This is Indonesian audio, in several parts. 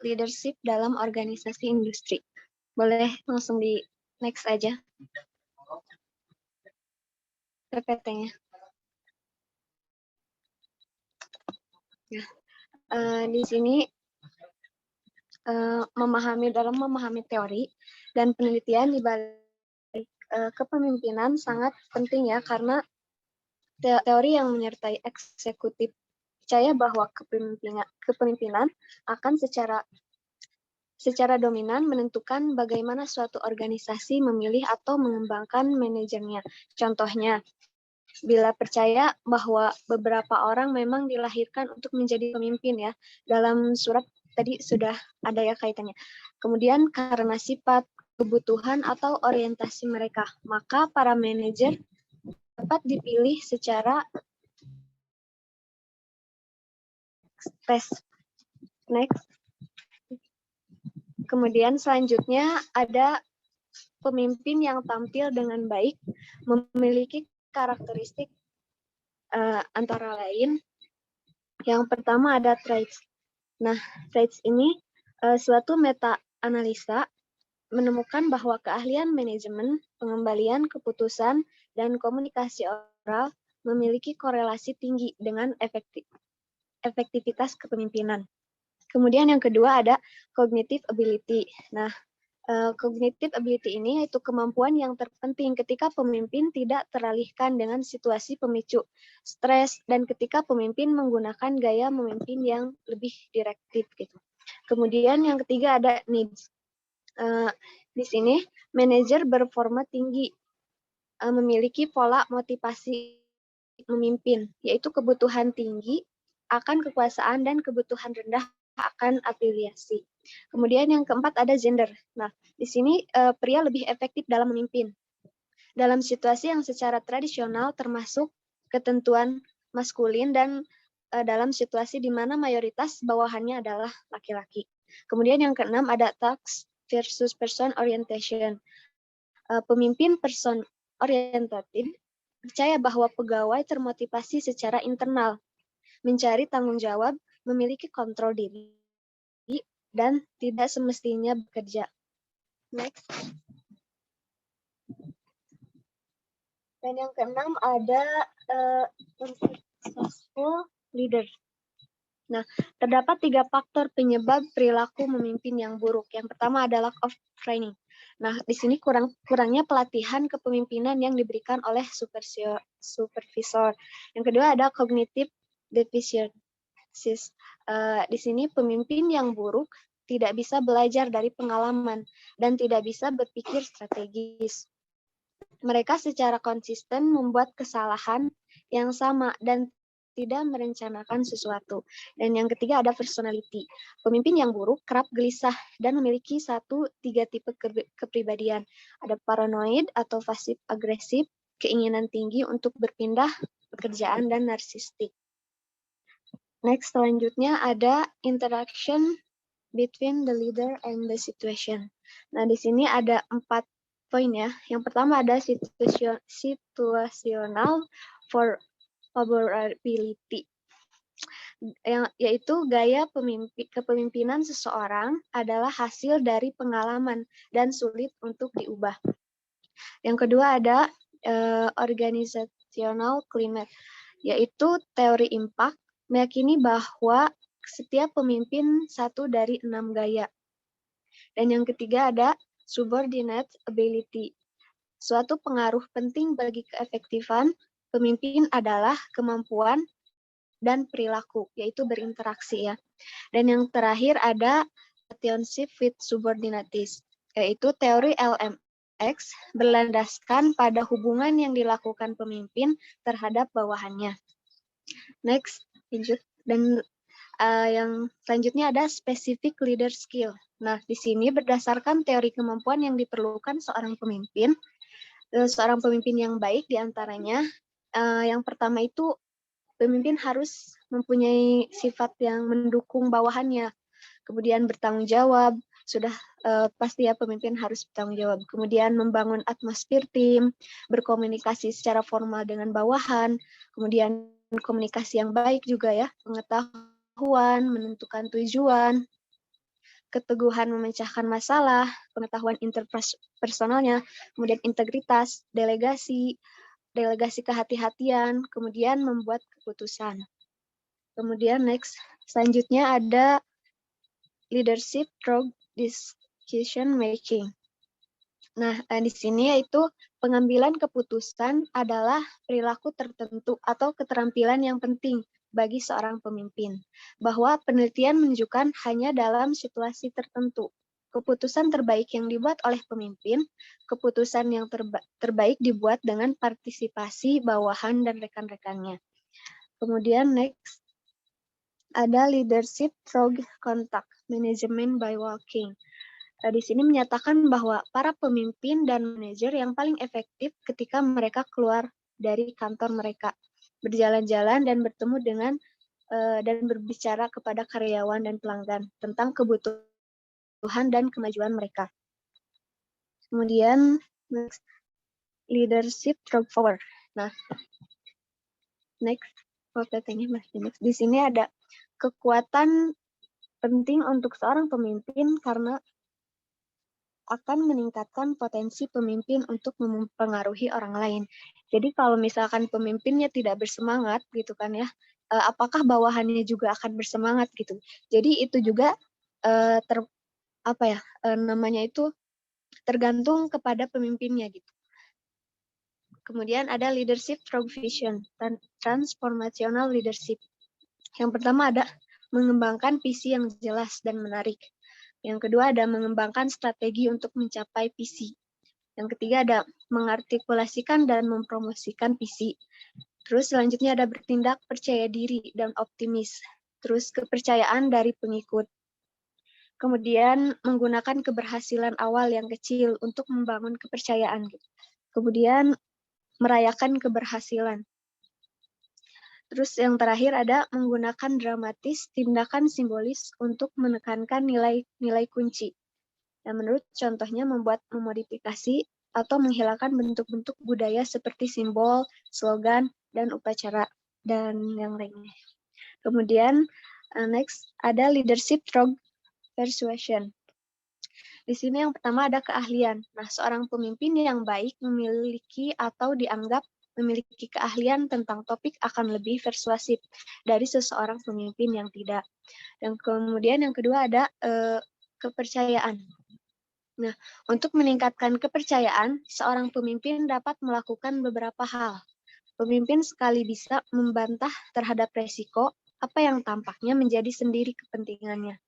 leadership dalam organisasi industri. Boleh langsung di next aja. PPT-nya. Ya. Di sini memahami teori dan penelitian di balik kepemimpinan sangat penting ya, karena teori yang menyertai eksekutif percaya bahwa kepemimpinan akan secara dominan menentukan bagaimana suatu organisasi memilih atau mengembangkan manajernya. Contohnya, bila percaya bahwa beberapa orang memang dilahirkan untuk menjadi pemimpin ya, dalam surat tadi sudah ada ya kaitannya. Kemudian karena sifat, kebutuhan, atau orientasi mereka, maka para manajer dapat dipilih secara tes. Next. Kemudian selanjutnya ada pemimpin yang tampil dengan baik, memiliki karakteristik antara lain. Yang pertama ada traits. Nah, traits ini suatu meta-analisa menemukan bahwa keahlian manajemen, pengembalian keputusan, dan komunikasi oral memiliki korelasi tinggi dengan efektivitas kepemimpinan. Kemudian yang kedua ada cognitive ability. Nah, cognitive ability ini yaitu kemampuan yang terpenting ketika pemimpin tidak teralihkan dengan situasi pemicu stres dan ketika pemimpin menggunakan gaya memimpin yang lebih direktif gitu. Kemudian yang ketiga ada needs. Di sini manajer berperforma tinggi memiliki pola motivasi memimpin, yaitu kebutuhan tinggi akan kekuasaan dan kebutuhan rendah akan afiliasi. Kemudian yang keempat ada gender. Nah, di sini pria lebih efektif dalam memimpin. Dalam situasi yang secara tradisional termasuk ketentuan maskulin dan dalam situasi di mana mayoritas bawahannya adalah laki-laki. Kemudian yang keenam ada task versus person orientation. Pemimpin person orientatif percaya bahwa pegawai termotivasi secara internal, mencari tanggung jawab, memiliki kontrol diri, dan tidak semestinya bekerja. Next. Dan yang keenam ada successful leader. Nah, terdapat 3 faktor penyebab perilaku memimpin yang buruk. Yang pertama adalah lack of training. Nah, di sini kurangnya pelatihan kepemimpinan yang diberikan oleh supervisor. Yang kedua ada cognitive deficiencies. Di sini pemimpin yang buruk tidak bisa belajar dari pengalaman dan tidak bisa berpikir strategis. Mereka secara konsisten membuat kesalahan yang sama dan tidak merencanakan sesuatu. Dan yang ketiga ada personality. Pemimpin yang buruk kerap gelisah dan memiliki 3 tipe kepribadian. Ada paranoid atau pasif agresif, keinginan tinggi untuk berpindah pekerjaan, dan narsistik. Next, selanjutnya ada interaction between the leader and the situation. Nah, di sini ada 4 poin ya. Yang pertama ada situational favorability, yaitu gaya kepemimpinan seseorang adalah hasil dari pengalaman dan sulit untuk diubah. Yang kedua ada organizational climate, yaitu teori impact meyakini bahwa setiap pemimpin 1 dari 6 gaya. Dan yang ketiga ada subordinate ability. Suatu pengaruh penting bagi keefektifan pemimpin adalah kemampuan dan perilaku, yaitu berinteraksi ya. Dan yang terakhir ada relationship with subordinates, yaitu teori LMX berlandaskan pada hubungan yang dilakukan pemimpin terhadap bawahannya. Next, lanjut. Dan yang selanjutnya ada specific leader skill. Nah, di sini berdasarkan teori kemampuan yang diperlukan seorang pemimpin yang baik diantaranya, yang pertama itu pemimpin harus mempunyai sifat yang mendukung bawahannya, kemudian bertanggung jawab, sudah pasti ya pemimpin harus bertanggung jawab, kemudian membangun atmosfer tim, berkomunikasi secara formal dengan bawahan, kemudian komunikasi yang baik juga ya, pengetahuan, menentukan tujuan, keteguhan memecahkan masalah, pengetahuan interpersonalnya, kemudian integritas, delegasi kehati-hatian, kemudian membuat keputusan. Kemudian selanjutnya ada leadership through decision making. Nah, di sini yaitu pengambilan keputusan adalah perilaku tertentu atau keterampilan yang penting bagi seorang pemimpin, bahwa penelitian menunjukkan hanya dalam situasi tertentu. Keputusan terbaik yang dibuat oleh pemimpin, keputusan yang terbaik dibuat dengan partisipasi bawahan dan rekan-rekannya. Kemudian ada leadership through contact, management by walking. Di sini menyatakan bahwa para pemimpin dan manajer yang paling efektif ketika mereka keluar dari kantor mereka, berjalan-jalan dan bertemu dengan dan berbicara kepada karyawan dan pelanggan tentang kebutuhan dan kemajuan mereka. Kemudian leadership through power. Nah, di sini ada kekuatan penting untuk seorang pemimpin karena akan meningkatkan potensi pemimpin untuk mempengaruhi orang lain. Jadi kalau misalkan pemimpinnya tidak bersemangat gitu kan ya, apakah bawahannya juga akan bersemangat gitu. Jadi itu juga namanya itu tergantung kepada pemimpinnya gitu. Kemudian ada leadership through vision, transformational leadership. Yang pertama ada mengembangkan visi yang jelas dan menarik. Yang kedua ada mengembangkan strategi untuk mencapai visi. Yang ketiga ada mengartikulasikan dan mempromosikan visi. Terus selanjutnya ada bertindak percaya diri dan optimis. Terus kepercayaan dari pengikut. Kemudian menggunakan keberhasilan awal yang kecil untuk membangun kepercayaan. Kemudian merayakan keberhasilan. Terus yang terakhir ada menggunakan dramatis, tindakan simbolis untuk menekankan nilai kunci. Dan menurut contohnya membuat memodifikasi atau menghilangkan bentuk-bentuk budaya seperti simbol, slogan, dan upacara, dan yang lainnya. Kemudian ada leadership through persuasion. Di sini yang pertama ada keahlian. Nah, seorang pemimpin yang baik memiliki atau dianggap memiliki keahlian tentang topik akan lebih persuasif dari seseorang pemimpin yang tidak. Dan kemudian yang kedua ada kepercayaan. Nah, untuk meningkatkan kepercayaan, seorang pemimpin dapat melakukan beberapa hal. Pemimpin sekali bisa membantah terhadap resiko apa yang tampaknya menjadi sendiri kepentingannya.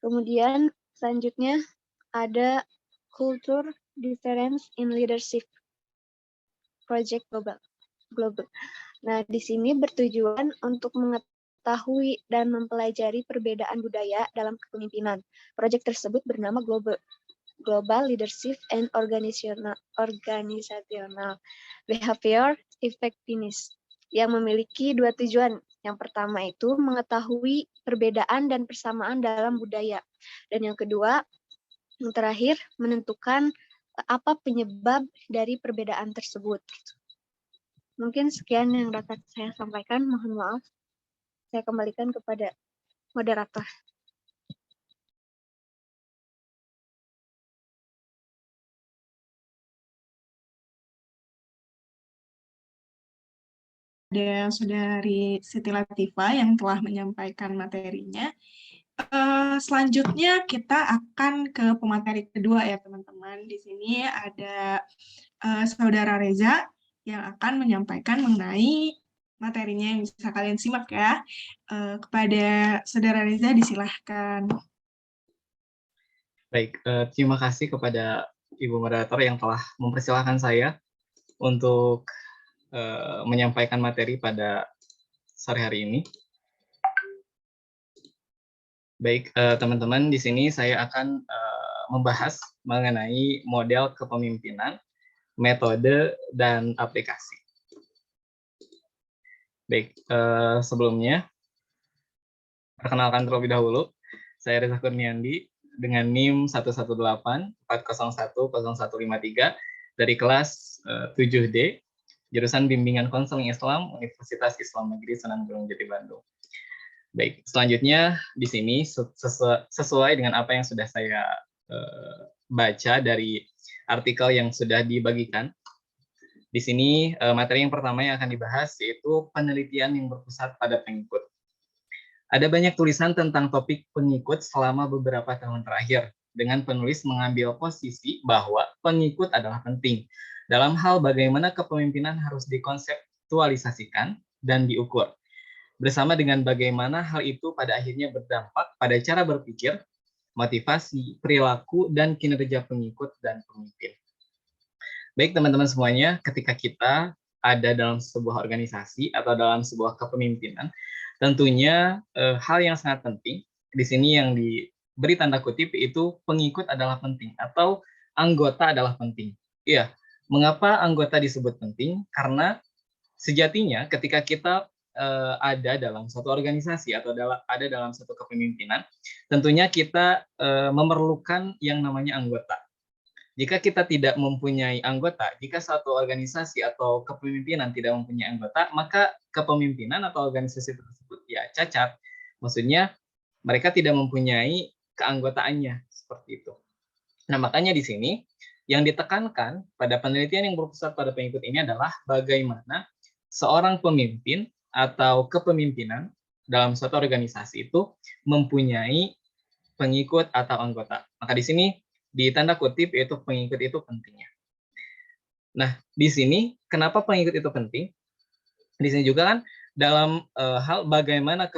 Kemudian selanjutnya ada culture difference in leadership project global. Nah, di sini bertujuan untuk mengetahui dan mempelajari perbedaan budaya dalam kepemimpinan. Proyek tersebut bernama Global Leadership and Organizational Behavior Effectiveness yang memiliki dua tujuan. Yang pertama itu mengetahui perbedaan dan persamaan dalam budaya. Dan yang kedua, yang terakhir, menentukan apa penyebab dari perbedaan tersebut. Mungkin sekian yang dapat saya sampaikan. Mohon maaf. Saya kembalikan kepada moderator. Ada Saudari Siti Latifah yang telah menyampaikan materinya. Selanjutnya kita akan ke pemateri kedua ya teman-teman. Di sini ada Saudara Reza yang akan menyampaikan mengenai materinya yang bisa kalian simak ya. Kepada Saudara Reza disilahkan. Baik, terima kasih kepada Ibu Moderator yang telah mempersilahkan saya untuk menyampaikan materi pada sore hari ini. Baik, teman-teman, di sini saya akan membahas mengenai model kepemimpinan, metode, dan aplikasi. Baik, sebelumnya, perkenalkan terlebih dahulu, saya Reza Kurniandi dengan NIM 118-401-0153 dari kelas 7D, jurusan Bimbingan Konseling Islam, Universitas Islam Negeri Sunan Gunung Jati Bandung. Baik, selanjutnya di sini sesuai dengan apa yang sudah saya baca dari artikel yang sudah dibagikan. Di sini materi yang pertama yang akan dibahas yaitu penelitian yang berpusat pada pengikut. Ada banyak tulisan tentang topik pengikut selama beberapa tahun terakhir, dengan penulis mengambil posisi bahwa pengikut adalah penting dalam hal bagaimana kepemimpinan harus dikonseptualisasikan dan diukur, bersama dengan bagaimana hal itu pada akhirnya berdampak pada cara berpikir, motivasi, perilaku, dan kinerja pengikut dan pemimpin. Baik teman-teman semuanya, ketika kita ada dalam sebuah organisasi atau dalam sebuah kepemimpinan, tentunya hal yang sangat penting di sini yang diberi tanda kutip itu pengikut adalah penting atau anggota adalah penting. Iya, mengapa anggota disebut penting? Karena sejatinya ketika kita ada dalam suatu organisasi atau ada dalam suatu kepemimpinan, tentunya kita memerlukan yang namanya anggota. Jika kita tidak mempunyai anggota, jika suatu organisasi atau kepemimpinan tidak mempunyai anggota, maka kepemimpinan atau organisasi tersebut ya cacat. Maksudnya mereka tidak mempunyai keanggotaannya seperti itu. Nah, makanya di sini yang ditekankan pada penelitian yang berpusat pada pengikut ini adalah bagaimana seorang pemimpin atau kepemimpinan dalam suatu organisasi itu mempunyai pengikut atau anggota. Maka di sini di tanda kutip yaitu pengikut itu pentingnya. Nah, di sini kenapa pengikut itu penting? Di sini juga kan dalam hal bagaimana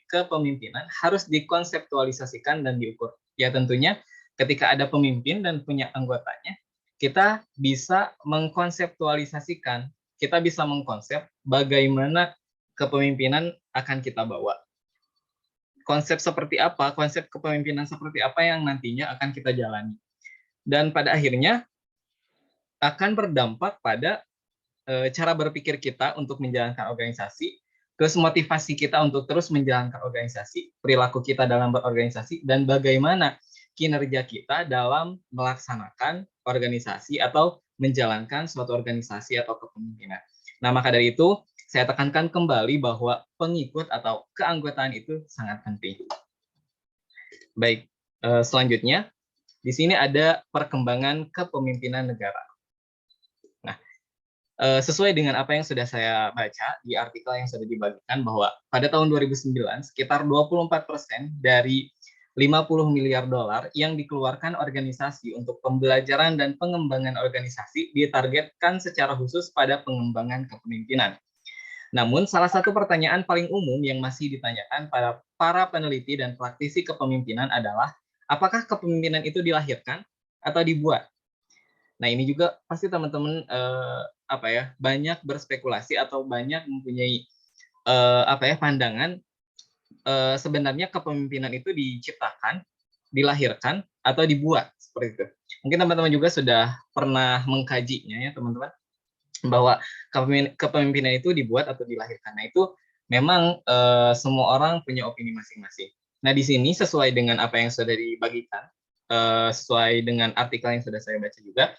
kepemimpinan harus dikonseptualisasikan dan diukur. Ya tentunya ketika ada pemimpin dan punya anggotanya, kita bisa mengkonseptualisasikan, kita bisa mengkonsep bagaimana kepemimpinan akan kita bawa. Konsep seperti apa, konsep kepemimpinan seperti apa yang nantinya akan kita jalani. Dan pada akhirnya akan berdampak pada cara berpikir kita untuk menjalankan organisasi, terus motivasi kita untuk terus menjalankan organisasi, perilaku kita dalam berorganisasi, dan bagaimana kinerja kita dalam melaksanakan organisasi atau menjalankan suatu organisasi atau kepemimpinan. Nah, maka dari itu, saya tekankan kembali bahwa pengikut atau keanggotaan itu sangat penting. Baik, selanjutnya, di sini ada perkembangan kepemimpinan negara. Nah, sesuai dengan apa yang sudah saya baca di artikel yang sudah dibagikan bahwa pada tahun 2009 sekitar 24% dari 50 miliar dolar yang dikeluarkan organisasi untuk pembelajaran dan pengembangan organisasi ditargetkan secara khusus pada pengembangan kepemimpinan. Namun, salah satu pertanyaan paling umum yang masih ditanyakan pada para peneliti dan praktisi kepemimpinan adalah apakah kepemimpinan itu dilahirkan atau dibuat? Nah, ini juga pasti teman-teman banyak berspekulasi atau banyak mempunyai pandangan sebenarnya kepemimpinan itu diciptakan, dilahirkan atau dibuat seperti itu. Mungkin teman-teman juga sudah pernah mengkajinya ya teman-teman bahwa kepemimpinan itu dibuat atau dilahirkan. Nah, itu memang semua orang punya opini masing-masing. Nah, di sini sesuai dengan apa yang sudah dibagikan, sesuai dengan artikel yang sudah saya baca juga,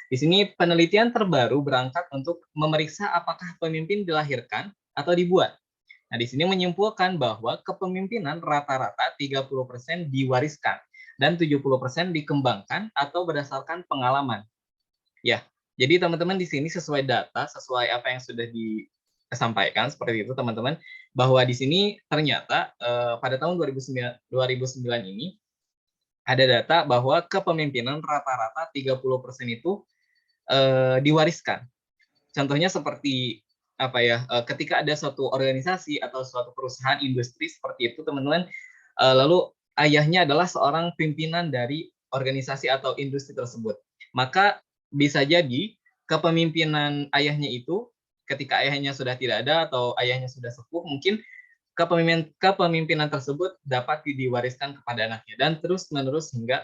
di sini penelitian terbaru berangkat untuk memeriksa apakah pemimpin dilahirkan atau dibuat. Nah, di sini menyimpulkan bahwa kepemimpinan rata-rata 30% diwariskan dan 70% dikembangkan atau berdasarkan pengalaman. Ya, jadi teman-teman di sini sesuai data, sesuai apa yang sudah disampaikan seperti itu teman-teman, bahwa di sini ternyata pada tahun 2009 ini ada data bahwa kepemimpinan rata-rata 30% itu diwariskan. Contohnya seperti ketika ada suatu organisasi atau suatu perusahaan industri seperti itu teman-teman, lalu ayahnya adalah seorang pimpinan dari organisasi atau industri tersebut, maka bisa jadi kepemimpinan ayahnya itu ketika ayahnya sudah tidak ada atau ayahnya sudah sepuh, mungkin kepemimpinan tersebut dapat diwariskan kepada anaknya dan terus menerus hingga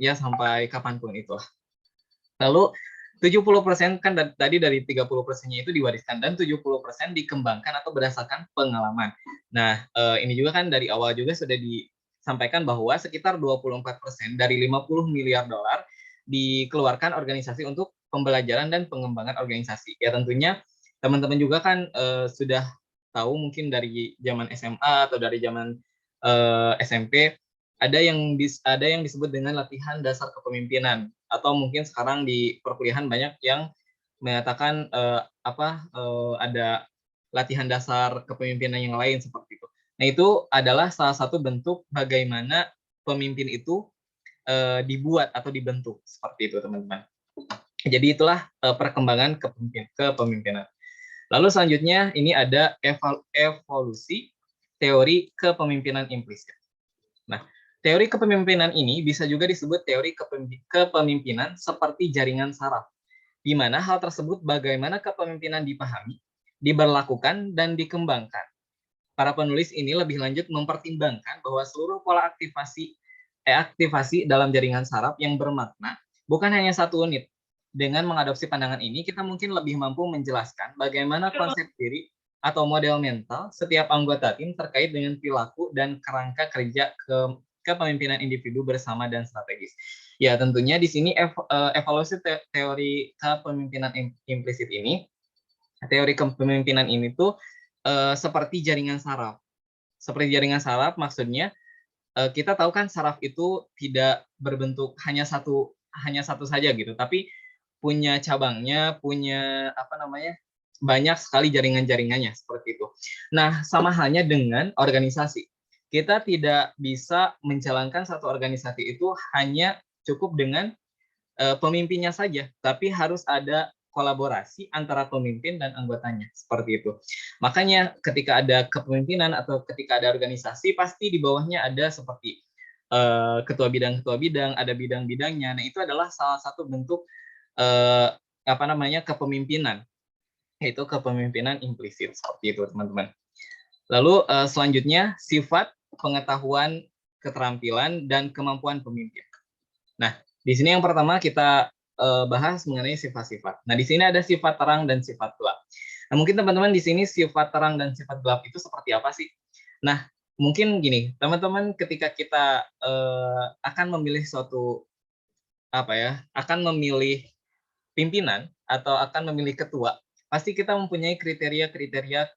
sampai kapanpun itu. Lalu 70% kan tadi dari 30%-nya itu diwariskan dan 70% dikembangkan atau berdasarkan pengalaman. Nah, ini juga kan dari awal juga sudah disampaikan bahwa sekitar 24% dari 50 miliar dolar dikeluarkan organisasi untuk pembelajaran dan pengembangan organisasi. Ya tentunya teman-teman juga kan sudah tahu mungkin dari zaman SMA atau dari zaman SMP, ada yang disebut dengan latihan dasar kepemimpinan, atau mungkin sekarang di perkuliahan banyak yang mengatakan ada latihan dasar kepemimpinan yang lain seperti itu. Nah, itu adalah salah satu bentuk bagaimana pemimpin itu dibuat atau dibentuk seperti itu, teman-teman. Jadi itulah perkembangan kepemimpinan. Lalu selanjutnya ini ada evolusi teori kepemimpinan implisit. Nah, teori kepemimpinan ini bisa juga disebut teori kepemimpinan seperti jaringan saraf, di mana hal tersebut bagaimana kepemimpinan dipahami, diberlakukan, dan dikembangkan. Para penulis ini lebih lanjut mempertimbangkan bahwa seluruh pola aktivasi dalam jaringan saraf yang bermakna bukan hanya satu unit. Dengan mengadopsi pandangan ini, kita mungkin lebih mampu menjelaskan bagaimana konsep diri atau model mental setiap anggota tim terkait dengan perilaku dan kerangka kerja kepemimpinan individu bersama dan strategis. Ya, tentunya di sini evaluasi teori kepemimpinan implisit ini, teori kepemimpinan ini tuh seperti jaringan saraf. Seperti jaringan saraf, maksudnya kita tahu kan saraf itu tidak berbentuk hanya satu saja gitu, tapi punya cabangnya, punya banyak sekali jaringan-jaringannya seperti itu. Nah, sama halnya dengan organisasi. Kita tidak bisa menjalankan satu organisasi itu hanya cukup dengan pemimpinnya saja, tapi harus ada kolaborasi antara pemimpin dan anggotanya, seperti itu. Makanya ketika ada kepemimpinan atau ketika ada organisasi, pasti di bawahnya ada seperti ketua bidang, ada bidang-bidangnya. Nah, itu adalah salah satu bentuk kepemimpinan, yaitu kepemimpinan implisit, seperti itu, teman-teman. Lalu selanjutnya sifat, pengetahuan, keterampilan, dan kemampuan pemimpin. Nah, di sini yang pertama kita bahas mengenai sifat-sifat. Nah, di sini ada sifat terang dan sifat gelap. Nah, mungkin teman-teman di sini sifat terang dan sifat gelap itu seperti apa sih? Nah, mungkin gini, teman-teman ketika kita akan memilih akan memilih pimpinan atau akan memilih ketua, pasti kita mempunyai kriteria-kriteria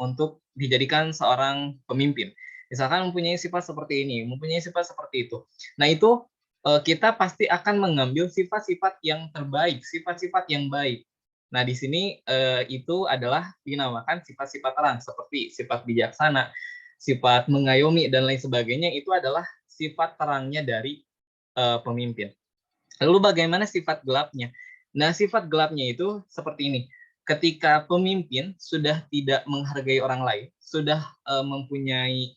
untuk dijadikan seorang pemimpin. Misalkan mempunyai sifat seperti ini, mempunyai sifat seperti itu. Nah, itu kita pasti akan mengambil sifat-sifat yang terbaik, sifat-sifat yang baik. Nah, di sini itu adalah dinamakan sifat-sifat terang, seperti sifat bijaksana, sifat mengayomi, dan lain sebagainya. Itu adalah sifat terangnya dari pemimpin. Lalu bagaimana sifat gelapnya? Nah, sifat gelapnya itu seperti ini. Ketika pemimpin sudah tidak menghargai orang lain, sudah mempunyai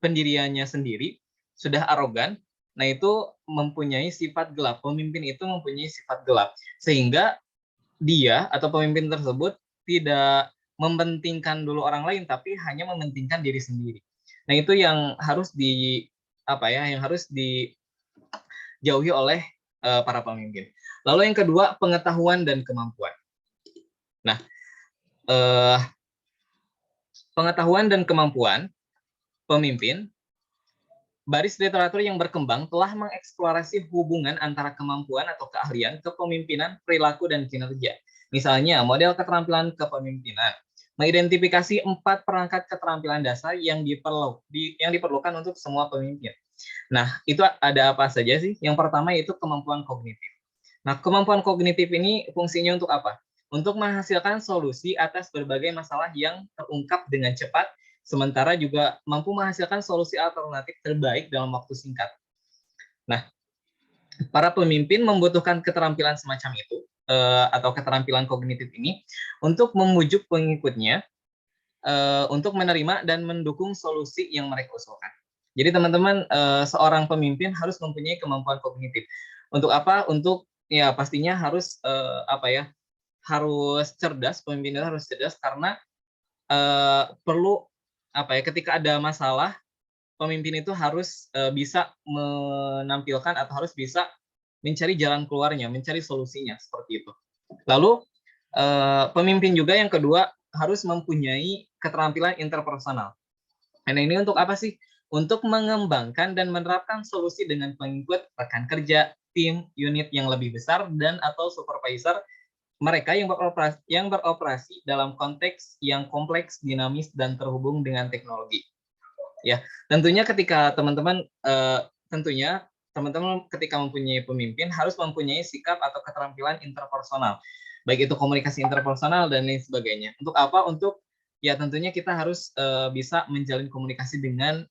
pendiriannya sendiri, sudah arogan, nah itu mempunyai sifat gelap. Pemimpin itu mempunyai sifat gelap, sehingga dia atau pemimpin tersebut tidak mementingkan dulu orang lain, tapi hanya mementingkan diri sendiri. Nah, itu yang harus dijauhi oleh para pemimpin. Lalu yang kedua, pengetahuan dan kemampuan. Nah, pengetahuan dan kemampuan pemimpin, baris literatur yang berkembang telah mengeksplorasi hubungan antara kemampuan atau keahlian, kepemimpinan, perilaku, dan kinerja. Misalnya, model keterampilan kepemimpinan mengidentifikasi 4 perangkat keterampilan dasar yang diperlukan untuk semua pemimpin. Nah, itu ada apa saja sih? Yang pertama yaitu kemampuan kognitif. Nah, kemampuan kognitif ini fungsinya untuk apa? Untuk menghasilkan solusi atas berbagai masalah yang terungkap dengan cepat, sementara juga mampu menghasilkan solusi alternatif terbaik dalam waktu singkat. Nah, para pemimpin membutuhkan keterampilan semacam itu, atau keterampilan kognitif ini, untuk membujuk pengikutnya untuk menerima dan mendukung solusi yang mereka usulkan. Jadi teman-teman, seorang pemimpin harus mempunyai kemampuan kognitif. Untuk apa? Untuk ya pastinya harus harus cerdas. Pemimpin itu harus cerdas karena perlu ketika ada masalah, pemimpin itu harus bisa menampilkan atau harus bisa mencari jalan keluarnya, mencari solusinya seperti itu. Lalu pemimpin juga yang kedua harus mempunyai keterampilan interpersonal. Nah, ini untuk apa sih? Untuk mengembangkan dan menerapkan solusi dengan pengikut, rekan kerja, tim, unit yang lebih besar, dan atau supervisor mereka yang beroperasi dalam konteks yang kompleks, dinamis, dan terhubung dengan teknologi. Ya, tentunya ketika teman-teman ketika mempunyai pemimpin harus mempunyai sikap atau keterampilan interpersonal, baik itu komunikasi interpersonal dan lain sebagainya. Untuk apa? Untuk ya tentunya kita harus bisa menjalin komunikasi dengan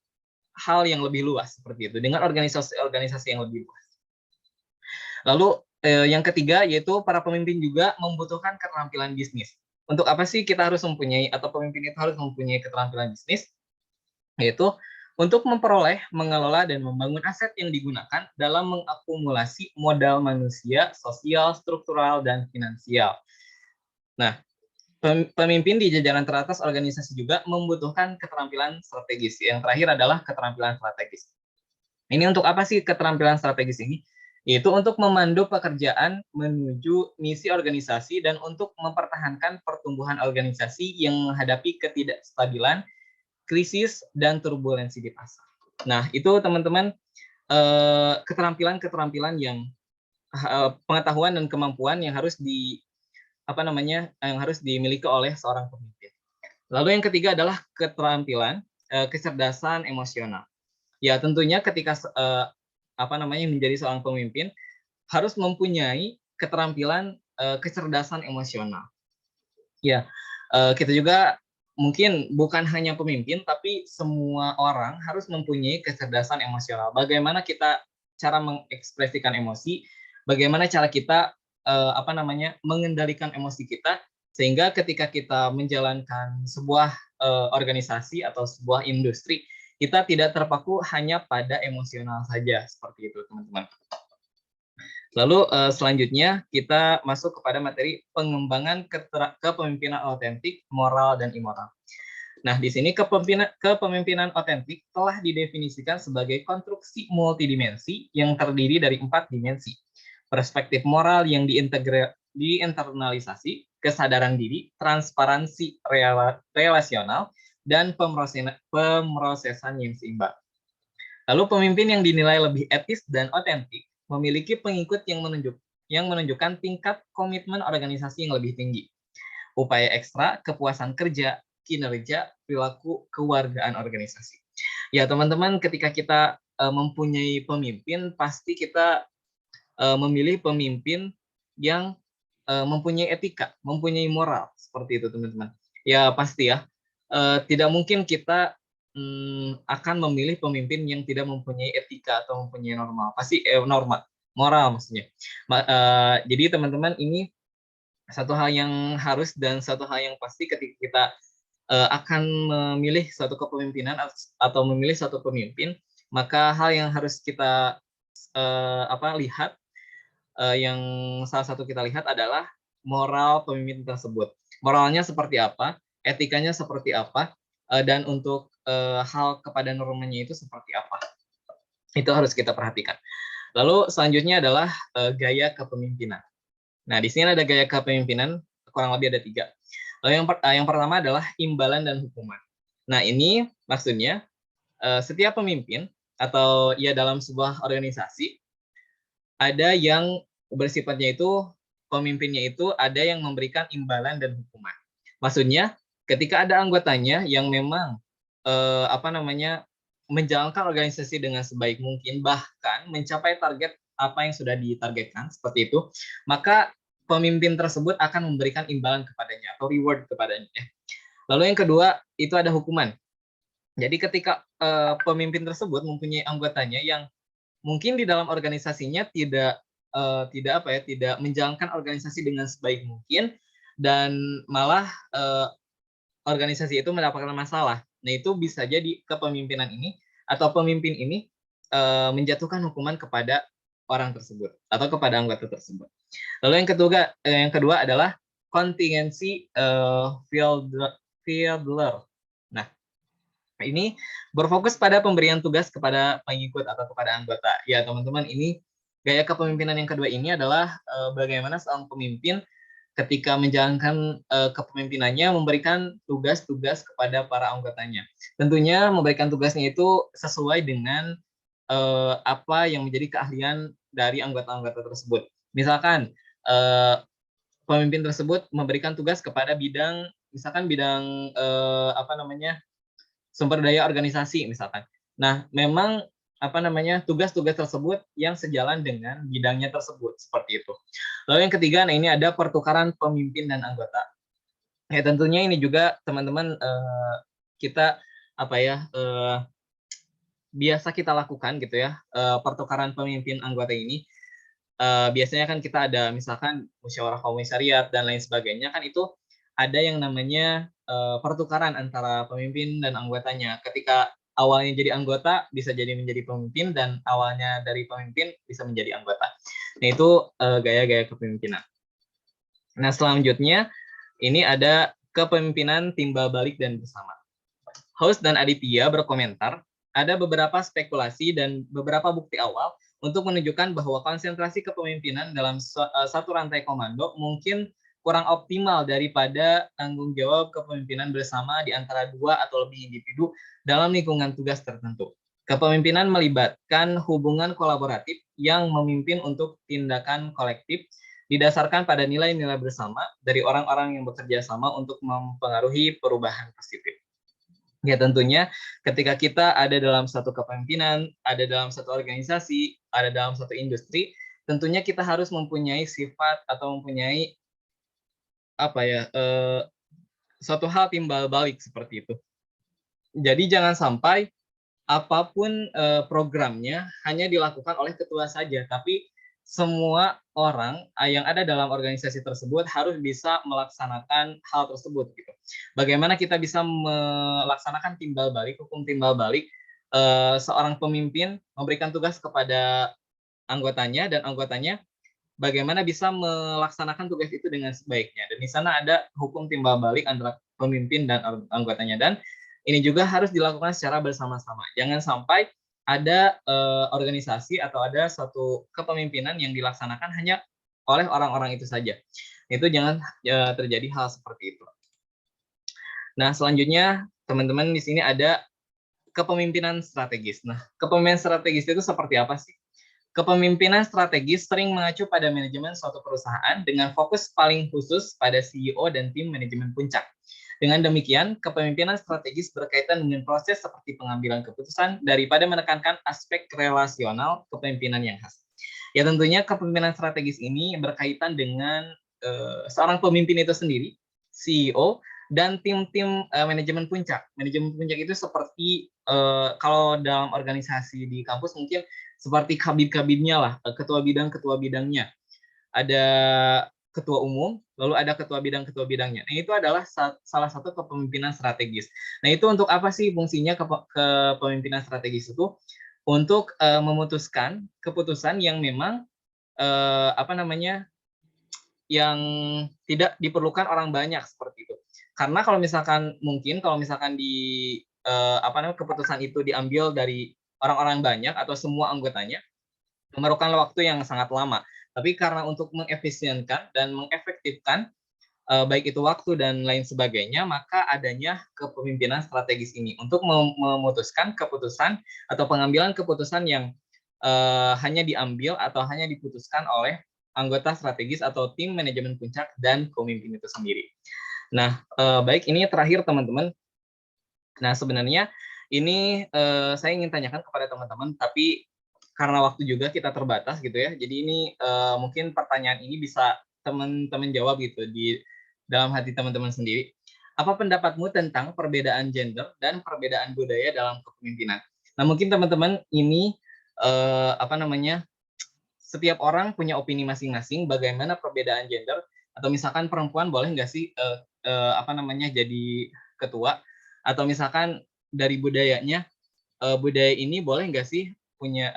hal yang lebih luas seperti itu, dengan organisasi-organisasi yang lebih luas. Lalu yang ketiga yaitu para pemimpin juga membutuhkan keterampilan bisnis. Untuk apa sih kita harus mempunyai atau pemimpin itu harus mempunyai keterampilan bisnis? Yaitu untuk memperoleh, mengelola, dan membangun aset yang digunakan dalam mengakumulasi modal manusia, sosial, struktural, dan finansial. Nah, pemimpin di jajaran teratas organisasi juga membutuhkan keterampilan strategis. Yang terakhir adalah keterampilan strategis. Ini untuk apa sih keterampilan strategis ini? Yaitu untuk memandu pekerjaan menuju misi organisasi dan untuk mempertahankan pertumbuhan organisasi yang menghadapi ketidakstabilan, krisis, dan turbulensi di pasar. Nah, itu teman-teman keterampilan-keterampilan yang pengetahuan dan kemampuan yang harus dimiliki oleh seorang pemimpin. Lalu yang ketiga adalah keterampilan kecerdasan emosional. Ya, tentunya ketika menjadi seorang pemimpin harus mempunyai keterampilan kecerdasan emosional. Ya, kita juga mungkin bukan hanya pemimpin, tapi semua orang harus mempunyai kecerdasan emosional. Bagaimana kita cara mengekspresikan emosi, bagaimana cara kita mengendalikan emosi kita, sehingga ketika kita menjalankan sebuah organisasi atau sebuah industri, kita tidak terpaku hanya pada emosional saja, seperti itu teman-teman. Lalu selanjutnya kita masuk kepada materi pengembangan kepemimpinan otentik, moral, dan immoral. Nah, di sini kepemimpinan otentik telah didefinisikan sebagai konstruksi multidimensi yang terdiri dari 4 dimensi. Perspektif moral yang diinternalisasi, kesadaran diri, transparansi relasional, dan pemrosesan yang seimbang. Lalu pemimpin yang dinilai lebih etis dan otentik memiliki pengikut yang menunjukkan tingkat komitmen organisasi yang lebih tinggi, upaya ekstra, kepuasan kerja, kinerja, perilaku, kewargaan organisasi. Ya teman-teman, ketika kita mempunyai pemimpin, pasti kita memilih pemimpin yang mempunyai etika, mempunyai moral, seperti itu teman-teman. Ya pasti ya, tidak mungkin kita akan memilih pemimpin yang tidak mempunyai etika atau mempunyai normal, pasti norma moral maksudnya. Jadi teman-teman, ini satu hal yang harus dan satu hal yang pasti ketika kita akan memilih suatu kepemimpinan atau memilih suatu pemimpin, maka hal yang harus kita lihat, yang salah satu kita lihat adalah moral pemimpin tersebut. Moralnya seperti apa, etikanya seperti apa, dan untuk hal kepada normanya itu seperti apa. Itu harus kita perhatikan. Lalu selanjutnya adalah gaya kepemimpinan. Nah, di sini ada gaya kepemimpinan, kurang lebih ada 3. Lalu yang pertama adalah imbalan dan hukuman. Nah, ini maksudnya setiap pemimpin atau ya dalam sebuah organisasi ada yang bersifatnya itu pemimpinnya itu ada yang memberikan imbalan dan hukuman. Maksudnya ketika ada anggotanya yang memang menjalankan organisasi dengan sebaik mungkin, bahkan mencapai target apa yang sudah ditargetkan seperti itu, maka pemimpin tersebut akan memberikan imbalan kepadanya atau reward kepadanya. Lalu yang kedua itu ada hukuman. Jadi ketika pemimpin tersebut mempunyai anggotanya yang mungkin di dalam organisasinya tidak menjalankan organisasi dengan sebaik mungkin dan malah organisasi itu mendapatkan masalah. Nah, itu bisa jadi kepemimpinan ini atau pemimpin ini menjatuhkan hukuman kepada orang tersebut atau kepada anggota tersebut. Lalu yang kedua adalah kontingensi Fiedler. Nah, ini berfokus pada pemberian tugas kepada pengikut atau kepada anggota. Ya, teman-teman, ini gaya kepemimpinan yang kedua ini adalah bagaimana seorang pemimpin ketika menjalankan kepemimpinannya memberikan tugas-tugas kepada para anggotanya. Tentunya memberikan tugasnya itu sesuai dengan apa yang menjadi keahlian dari anggota-anggota tersebut. Misalkan pemimpin tersebut memberikan tugas kepada bidang, misalkan bidang sumber daya organisasi misalkan. Nah, memang tugas-tugas tersebut yang sejalan dengan bidangnya tersebut seperti itu. Lalu yang ketiga, nah ini ada pertukaran pemimpin dan anggota. Ya tentunya ini juga teman-teman kita biasa kita lakukan gitu ya, pertukaran pemimpin anggota ini. Biasanya kan kita ada misalkan musyawarah komisariat dan lain sebagainya, kan itu ada yang namanya pertukaran antara pemimpin dan anggotanya. Ketika awalnya jadi anggota bisa jadi menjadi pemimpin, dan awalnya dari pemimpin bisa menjadi anggota. Nah itu gaya-gaya kepemimpinan. Nah selanjutnya ini ada kepemimpinan timbal balik dan bersama. Host dan Aditya berkomentar, ada beberapa spekulasi dan beberapa bukti awal untuk menunjukkan bahwa konsentrasi kepemimpinan dalam satu rantai komando mungkin kurang optimal daripada tanggung jawab kepemimpinan bersama di antara 2 atau lebih individu dalam lingkungan tugas tertentu. Kepemimpinan melibatkan hubungan kolaboratif yang memimpin untuk tindakan kolektif didasarkan pada nilai-nilai bersama dari orang-orang yang bekerja sama untuk mempengaruhi perubahan positif. Ya tentunya ketika kita ada dalam satu kepemimpinan, ada dalam satu organisasi, ada dalam satu industri, tentunya kita harus mempunyai sifat atau mempunyai suatu hal timbal balik seperti itu. Jadi jangan sampai apapun programnya hanya dilakukan oleh ketua saja, tapi semua orang yang ada dalam organisasi tersebut harus bisa melaksanakan hal tersebut gitu. Bagaimana kita bisa melaksanakan timbal balik, hukum timbal balik, seorang pemimpin memberikan tugas kepada anggotanya dan anggotanya bagaimana bisa melaksanakan tugas itu dengan sebaiknya. Dan di sana ada hukum timbal balik antara pemimpin dan anggotanya, dan ini juga harus dilakukan secara bersama-sama. Jangan sampai ada organisasi atau ada suatu kepemimpinan yang dilaksanakan hanya oleh orang-orang itu saja. Itu jangan terjadi hal seperti itu. Nah, selanjutnya teman-teman di sini ada kepemimpinan strategis. Nah, kepemimpinan strategis itu seperti apa sih? Kepemimpinan strategis sering mengacu pada manajemen suatu perusahaan dengan fokus paling khusus pada CEO dan tim manajemen puncak. Dengan demikian, kepemimpinan strategis berkaitan dengan proses seperti pengambilan keputusan daripada menekankan aspek relasional kepemimpinan yang khas. Ya tentunya kepemimpinan strategis ini berkaitan dengan seorang pemimpin itu sendiri, CEO, dan tim-tim manajemen puncak. Manajemen puncak itu seperti kalau dalam organisasi di kampus mungkin seperti kabin-kabinnya lah, ketua bidangnya. Ada ketua umum, lalu ada ketua bidangnya. Nah, itu adalah salah satu kepemimpinan strategis. Nah, itu untuk apa sih fungsinya kepemimpinan strategis itu? Untuk memutuskan keputusan yang memang yang tidak diperlukan orang banyak seperti itu. Karena kalau misalkan di keputusan itu diambil dari orang-orang banyak atau semua anggotanya, memerlukan waktu yang sangat lama. Tapi karena untuk mengefisienkan dan mengefektifkan baik itu waktu dan lain sebagainya, maka adanya kepemimpinan strategis ini untuk memutuskan keputusan atau pengambilan keputusan yang hanya diambil atau hanya diputuskan oleh anggota strategis atau tim manajemen puncak dan pemimpin itu sendiri. Nah, baik, ini terakhir teman-teman. Nah, sebenarnya ini saya ingin tanyakan kepada teman-teman, tapi karena waktu juga kita terbatas gitu ya. Jadi ini mungkin pertanyaan ini bisa teman-teman jawab gitu di dalam hati teman-teman sendiri. Apa pendapatmu tentang perbedaan gender dan perbedaan budaya dalam kepemimpinan? Nah, mungkin teman-teman ini setiap orang punya opini masing-masing bagaimana perbedaan gender, atau misalkan perempuan boleh nggak sih jadi ketua, atau misalkan dari budayanya, budaya ini boleh nggak sih punya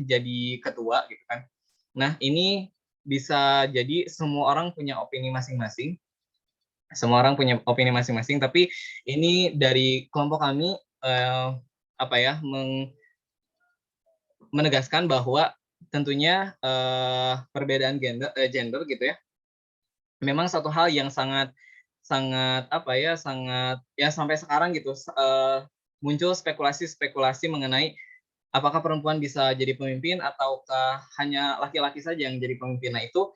jadi ketua gitu kan. Nah, ini bisa jadi semua orang punya opini masing-masing. Tapi ini dari kelompok kami menegaskan bahwa tentunya perbedaan gender gitu ya, memang satu hal yang sangat sampai sekarang gitu muncul spekulasi mengenai apakah perempuan bisa jadi pemimpin ataukah hanya laki-laki saja yang jadi pemimpin. Nah, itu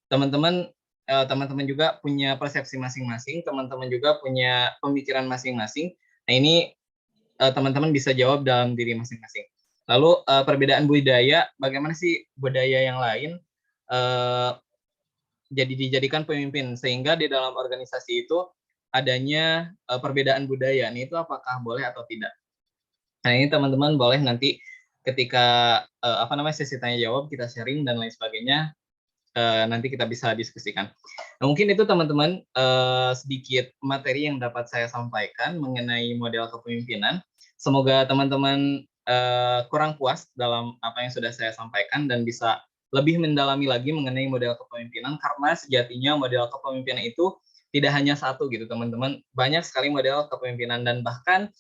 teman-teman teman-teman juga punya persepsi masing-masing, teman-teman juga punya pemikiran masing-masing. Nah, ini teman-teman bisa jawab dalam diri masing-masing. Lalu perbedaan budaya, bagaimana sih budaya yang lain jadi dijadikan pemimpin, sehingga di dalam organisasi itu adanya perbedaan budaya. Ini itu apakah boleh atau tidak? Nah, ini teman-teman boleh nanti ketika sesi tanya jawab, kita sharing dan lain sebagainya, nanti kita bisa diskusikan. Nah, mungkin itu teman-teman sedikit materi yang dapat saya sampaikan mengenai model kepemimpinan. Semoga teman-teman kurang puas dalam apa yang sudah saya sampaikan dan bisa lebih mendalami lagi mengenai model kepemimpinan, karena sejatinya model kepemimpinan itu tidak hanya satu gitu teman-teman, banyak sekali model kepemimpinan, dan bahkan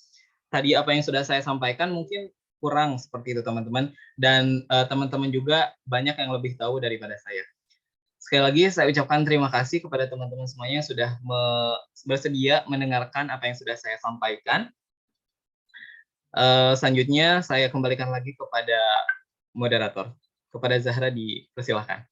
tadi apa yang sudah saya sampaikan mungkin kurang seperti itu teman-teman, dan teman-teman juga banyak yang lebih tahu daripada saya. Sekali lagi saya ucapkan terima kasih kepada teman-teman semuanya yang sudah bersedia mendengarkan apa yang sudah saya sampaikan. Selanjutnya saya kembalikan lagi kepada moderator. Kepada Zahra, dipersilahkan.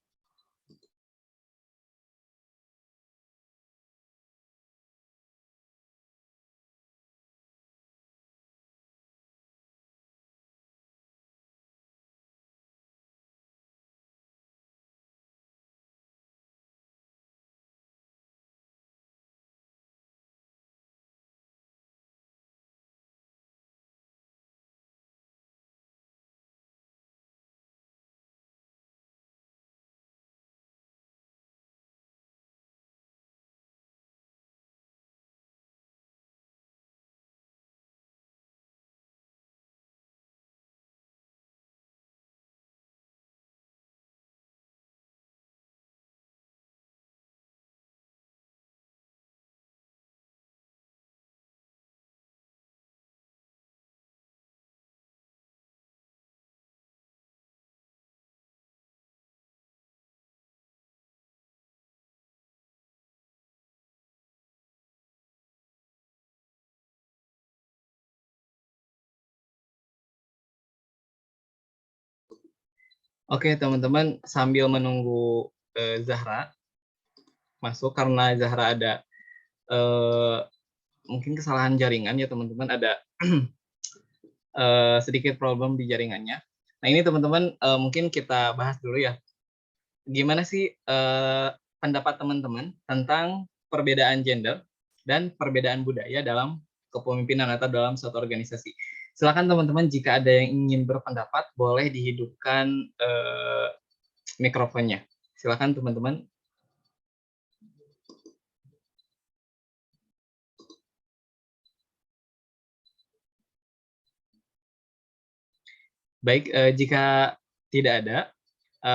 Oke teman-teman, sambil menunggu Zahra masuk, karena Zahra ada mungkin kesalahan jaringan ya teman-teman, ada sedikit problem di jaringannya. Nah, ini teman-teman mungkin kita bahas dulu ya. Gimana sih pendapat teman-teman tentang perbedaan gender dan perbedaan budaya dalam kepemimpinan atau dalam suatu organisasi? Silakan teman-teman, jika ada yang ingin berpendapat boleh dihidupkan mikrofonnya. Silakan teman-teman. Baik, jika tidak ada,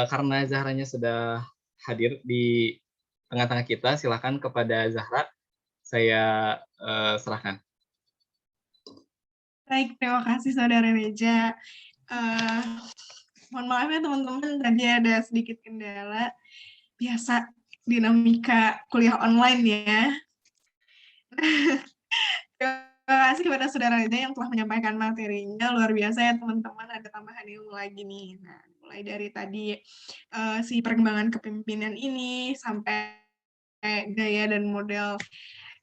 karena Zahranya sudah hadir di tengah-tengah kita, silakan kepada Zahra, saya serahkan. Baik, terima kasih Saudara Reja. Mohon maaf ya teman-teman, tadi ada sedikit kendala. Biasa dinamika kuliah online ya. Terima kasih kepada Saudara Reja yang telah menyampaikan materinya. Luar biasa ya teman-teman, ada tambahan ilmu lagi nih. Nah, mulai dari tadi si perkembangan kepemimpinan ini sampai gaya dan model.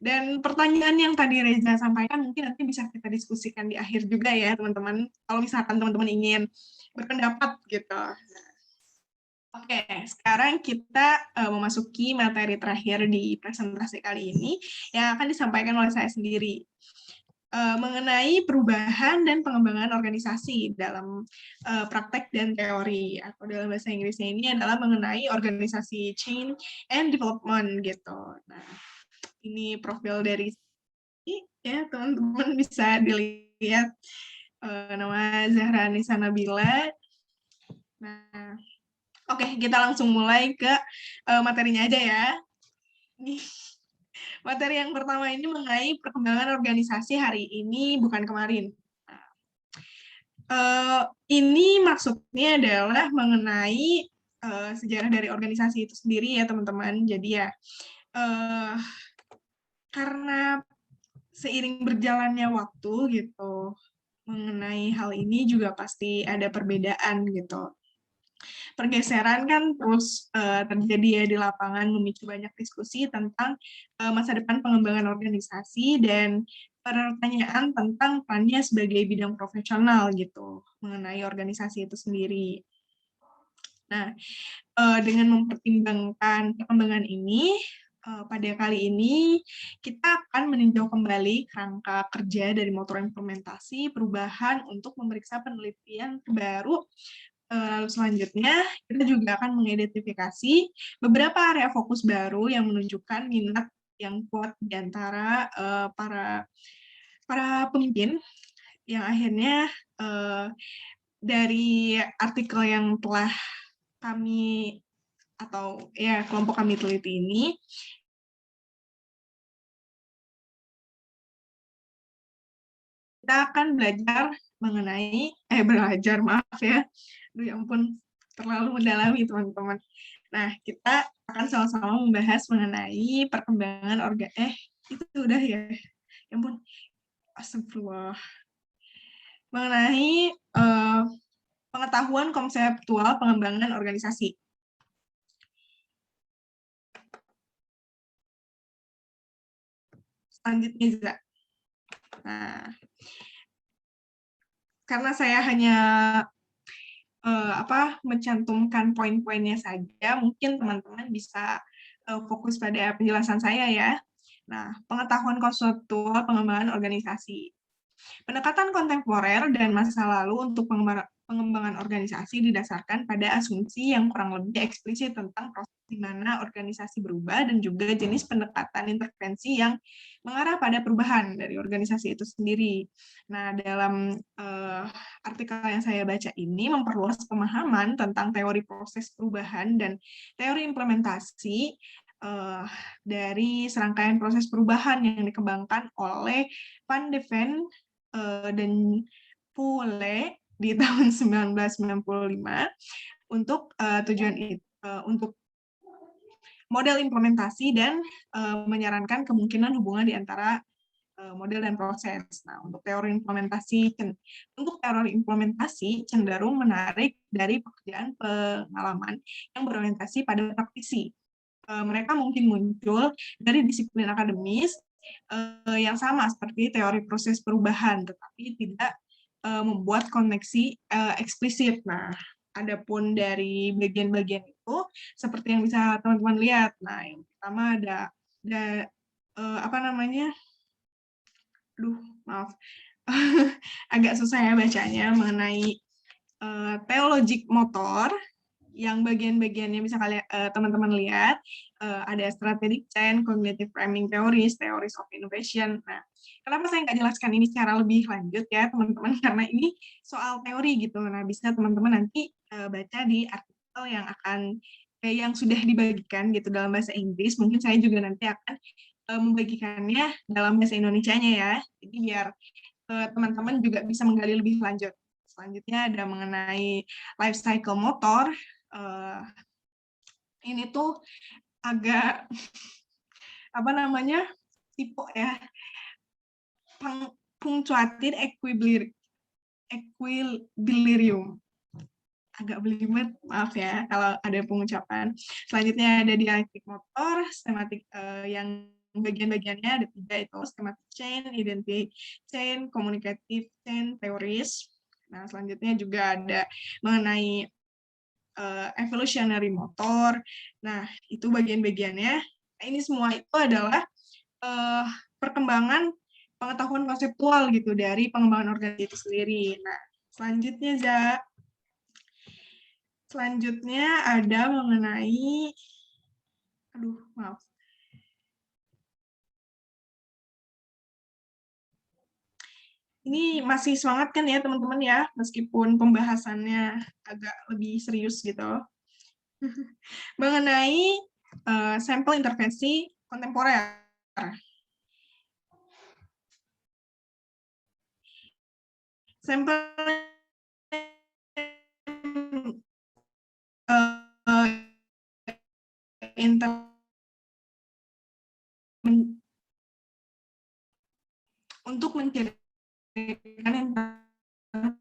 Dan pertanyaan yang tadi Reza sampaikan mungkin nanti bisa kita diskusikan di akhir juga ya teman-teman. Kalau misalkan teman-teman ingin berpendapat gitu. Oke, sekarang kita memasuki materi terakhir di presentasi kali ini yang akan disampaikan oleh saya sendiri. Mengenai perubahan dan pengembangan organisasi dalam praktek dan teori, atau dalam bahasa Inggrisnya ini adalah mengenai organisasi change and development gitu. Nah, ini profil dari ya teman-teman bisa dilihat nama Zahra Nisa Nabila. Nah, oke, kita langsung mulai ke materinya aja ya. Nih. Materi yang pertama ini mengenai perkembangan organisasi hari ini, bukan kemarin. Ini maksudnya adalah mengenai sejarah dari organisasi itu sendiri ya teman-teman. Jadi ya, karena seiring berjalannya waktu gitu, mengenai hal ini juga pasti ada perbedaan gitu. pergeseran kan terus terjadi ya di lapangan, memicu banyak diskusi tentang masa depan pengembangan organisasi dan pertanyaan tentang perannya sebagai bidang profesional gitu mengenai organisasi itu sendiri. Nah, dengan mempertimbangkan perkembangan ini, pada kali ini kita akan meninjau kembali kerangka kerja dari motor implementasi perubahan untuk memeriksa penelitian terbaru. Lalu selanjutnya kita juga akan mengidentifikasi beberapa area fokus baru yang menunjukkan minat yang kuat di antara para pemimpin yang akhirnya dari artikel yang telah kami atau ya kelompok kami teliti ini, kita akan belajar, maaf ya, aduh ya ampun, terlalu mendalami teman-teman. Nah, kita akan sama-sama membahas mengenai perkembangan itu udah ya, ya ampun, astagfirullah, mengenai pengetahuan konseptual pengembangan organisasi. Selanjutnya juga. Nah, karena saya hanya mencantumkan poin-poinnya saja, mungkin teman-teman bisa fokus pada penjelasan saya ya. Nah, pengetahuan konseptual pengembangan organisasi. Pendekatan kontemporer dan masa lalu untuk pengembangan organisasi didasarkan pada asumsi yang kurang lebih eksplisit tentang proses di mana organisasi berubah dan juga jenis pendekatan intervensi yang mengarah pada perubahan dari organisasi itu sendiri. Nah, dalam artikel yang saya baca ini memperluas pemahaman tentang teori proses perubahan dan teori implementasi dari serangkaian proses perubahan yang dikembangkan oleh Van de Ven dan Poole di tahun 1995 untuk tujuan itu, untuk model implementasi dan menyarankan kemungkinan hubungan di antara model dan proses. Nah, untuk teori implementasi cenderung menarik dari pekerjaan pengalaman yang berorientasi pada praktisi. Mereka mungkin muncul dari disiplin akademis yang sama seperti teori proses perubahan, tetapi tidak membuat koneksi eksplisit. Nah, adapun dari bagian-bagian itu, seperti yang bisa teman-teman lihat. Nah, yang pertama ada maaf, agak susah ya bacanya, mengenai teologik motor, yang bagian-bagiannya bisa kalian teman-teman lihat, ada strategic change, cognitive framing theories, theories of innovation. Nah, kenapa saya nggak jelaskan ini secara lebih lanjut ya teman-teman, karena ini soal teori gitu. Nah, bisa teman-teman nanti baca di artikel yang sudah dibagikan gitu dalam bahasa Inggris. Mungkin saya juga nanti akan membagikannya dalam bahasa Indonesianya ya. Jadi biar teman-teman juga bisa menggali lebih lanjut. Selanjutnya ada mengenai life cycle motor. Ini tuh agak tipe ya, punctuated equilibrium. Agak belibet, maaf ya kalau ada pengucapan. Selanjutnya ada dialektik motor, skematik yang bagian-bagiannya ada 3 itu, schematic chain, identity chain, communicative chain, theories. Nah, selanjutnya juga ada mengenai evolutionary motor. Nah, itu bagian-bagiannya. Nah, ini semua itu adalah perkembangan pengetahuan konseptual gitu dari pengembangan organisasi itu sendiri. Nah, selanjutnya ada mengenai ini masih semangat kan ya teman-teman ya, meskipun pembahasannya agak lebih serius gitu. Mengenai sampel intervensi kontemporer. Sampel untuk mencari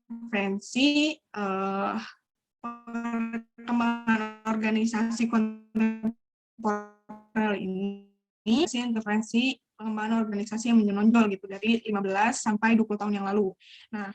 intervensi perkembangan organisasi kontemporer ini intervensi pengembangan organisasi yang menonjol gitu dari 15 sampai 20 tahun yang lalu. Nah,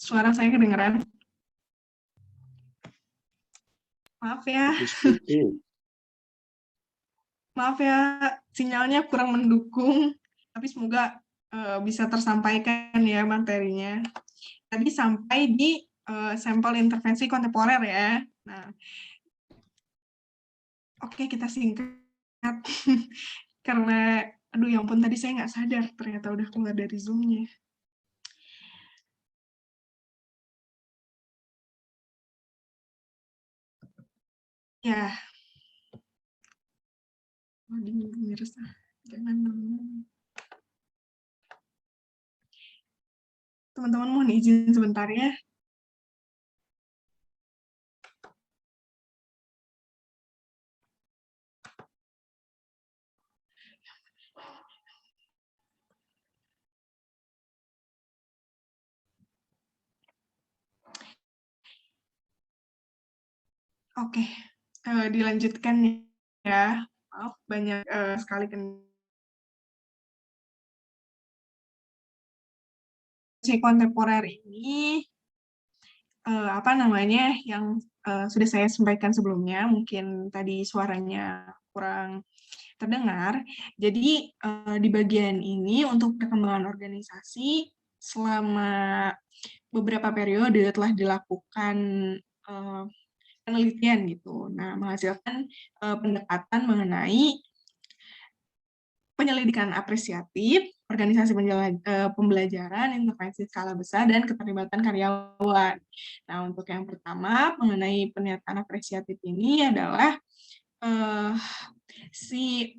suara saya kedengeran? Maaf ya. Maaf ya, sinyalnya kurang mendukung, tapi semoga bisa tersampaikan ya materinya. Tadi sampai di sampel intervensi kontemporer ya. Nah, oke, kita singkat. Karena, aduh ya ampun, tadi saya nggak sadar ternyata udah keluar dari Zoom-nya. Ya. Waduh, pemirsa. Jangan dong. Teman-teman mohon izin sebentar ya. Oke, dilanjutkan ya. Maaf, banyak sekali kontemporer ini apa namanya yang sudah saya sampaikan sebelumnya, mungkin tadi suaranya kurang terdengar. Jadi di bagian ini untuk perkembangan organisasi selama beberapa periode telah dilakukan penelitian gitu. Nah, menghasilkan pendekatan mengenai penyelidikan apresiatif, organisasi pembelajaran, intervensi skala besar, dan keterlibatan karyawan. Nah, untuk yang pertama, mengenai pernyataan apresiatif ini adalah si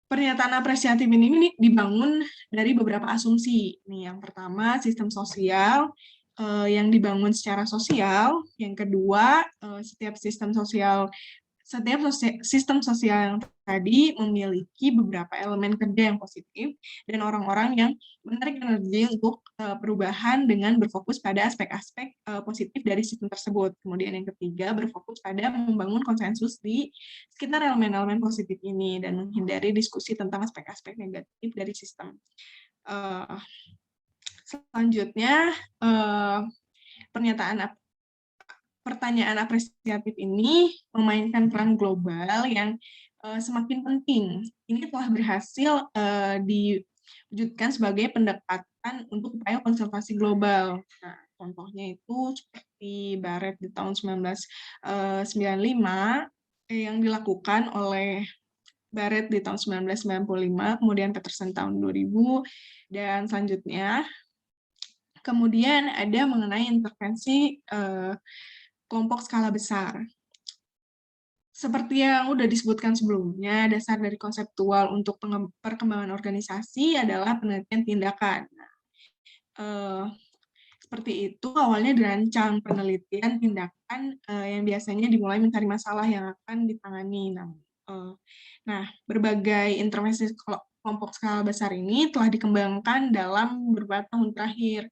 pernyataan apresiatif ini dibangun dari beberapa asumsi. Nih, yang pertama, sistem sosial yang dibangun secara sosial. Yang kedua, setiap sistem sosial yang tadi memiliki beberapa elemen kerja yang positif dan orang-orang yang menarik energi untuk perubahan dengan berfokus pada aspek-aspek positif dari sistem tersebut. Kemudian yang ketiga, berfokus pada membangun konsensus di sekitar elemen-elemen positif ini dan menghindari diskusi tentang aspek-aspek negatif dari sistem. Selanjutnya, pertanyaan apresiatif ini memainkan peran global yang semakin penting. Ini telah berhasil diwujudkan sebagai pendekatan untuk upaya konservasi global. Nah, contohnya itu seperti Barrett di tahun 1995 yang dilakukan oleh Barrett di tahun 1995, kemudian Peterson tahun 2000, dan selanjutnya kemudian ada mengenai intervensi kelompok skala besar. Seperti yang sudah disebutkan sebelumnya, dasar dari konseptual untuk perkembangan organisasi adalah penelitian tindakan. Seperti itu, awalnya dirancang penelitian tindakan yang biasanya dimulai mencari masalah yang akan ditangani. Nah, berbagai intervensi kelompok skala besar ini telah dikembangkan dalam beberapa tahun terakhir.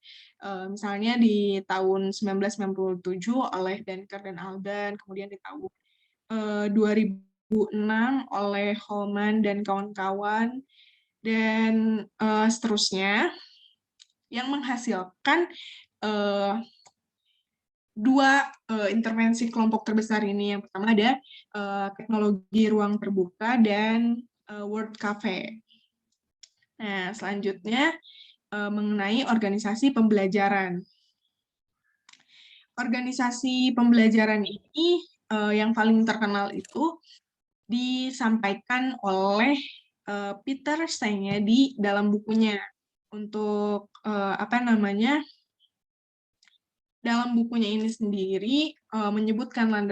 Misalnya di tahun 1997 oleh Danker dan Alban, kemudian di tahun 2006 oleh Holman dan kawan-kawan, dan seterusnya, yang menghasilkan dua intervensi kelompok terbesar ini. Yang pertama ada teknologi ruang terbuka dan World Cafe. Nah, selanjutnya mengenai organisasi pembelajaran. Organisasi pembelajaran ini yang paling terkenal itu disampaikan oleh Peter Senge di dalam bukunya. Untuk dalam bukunya ini sendiri menyebutkan 5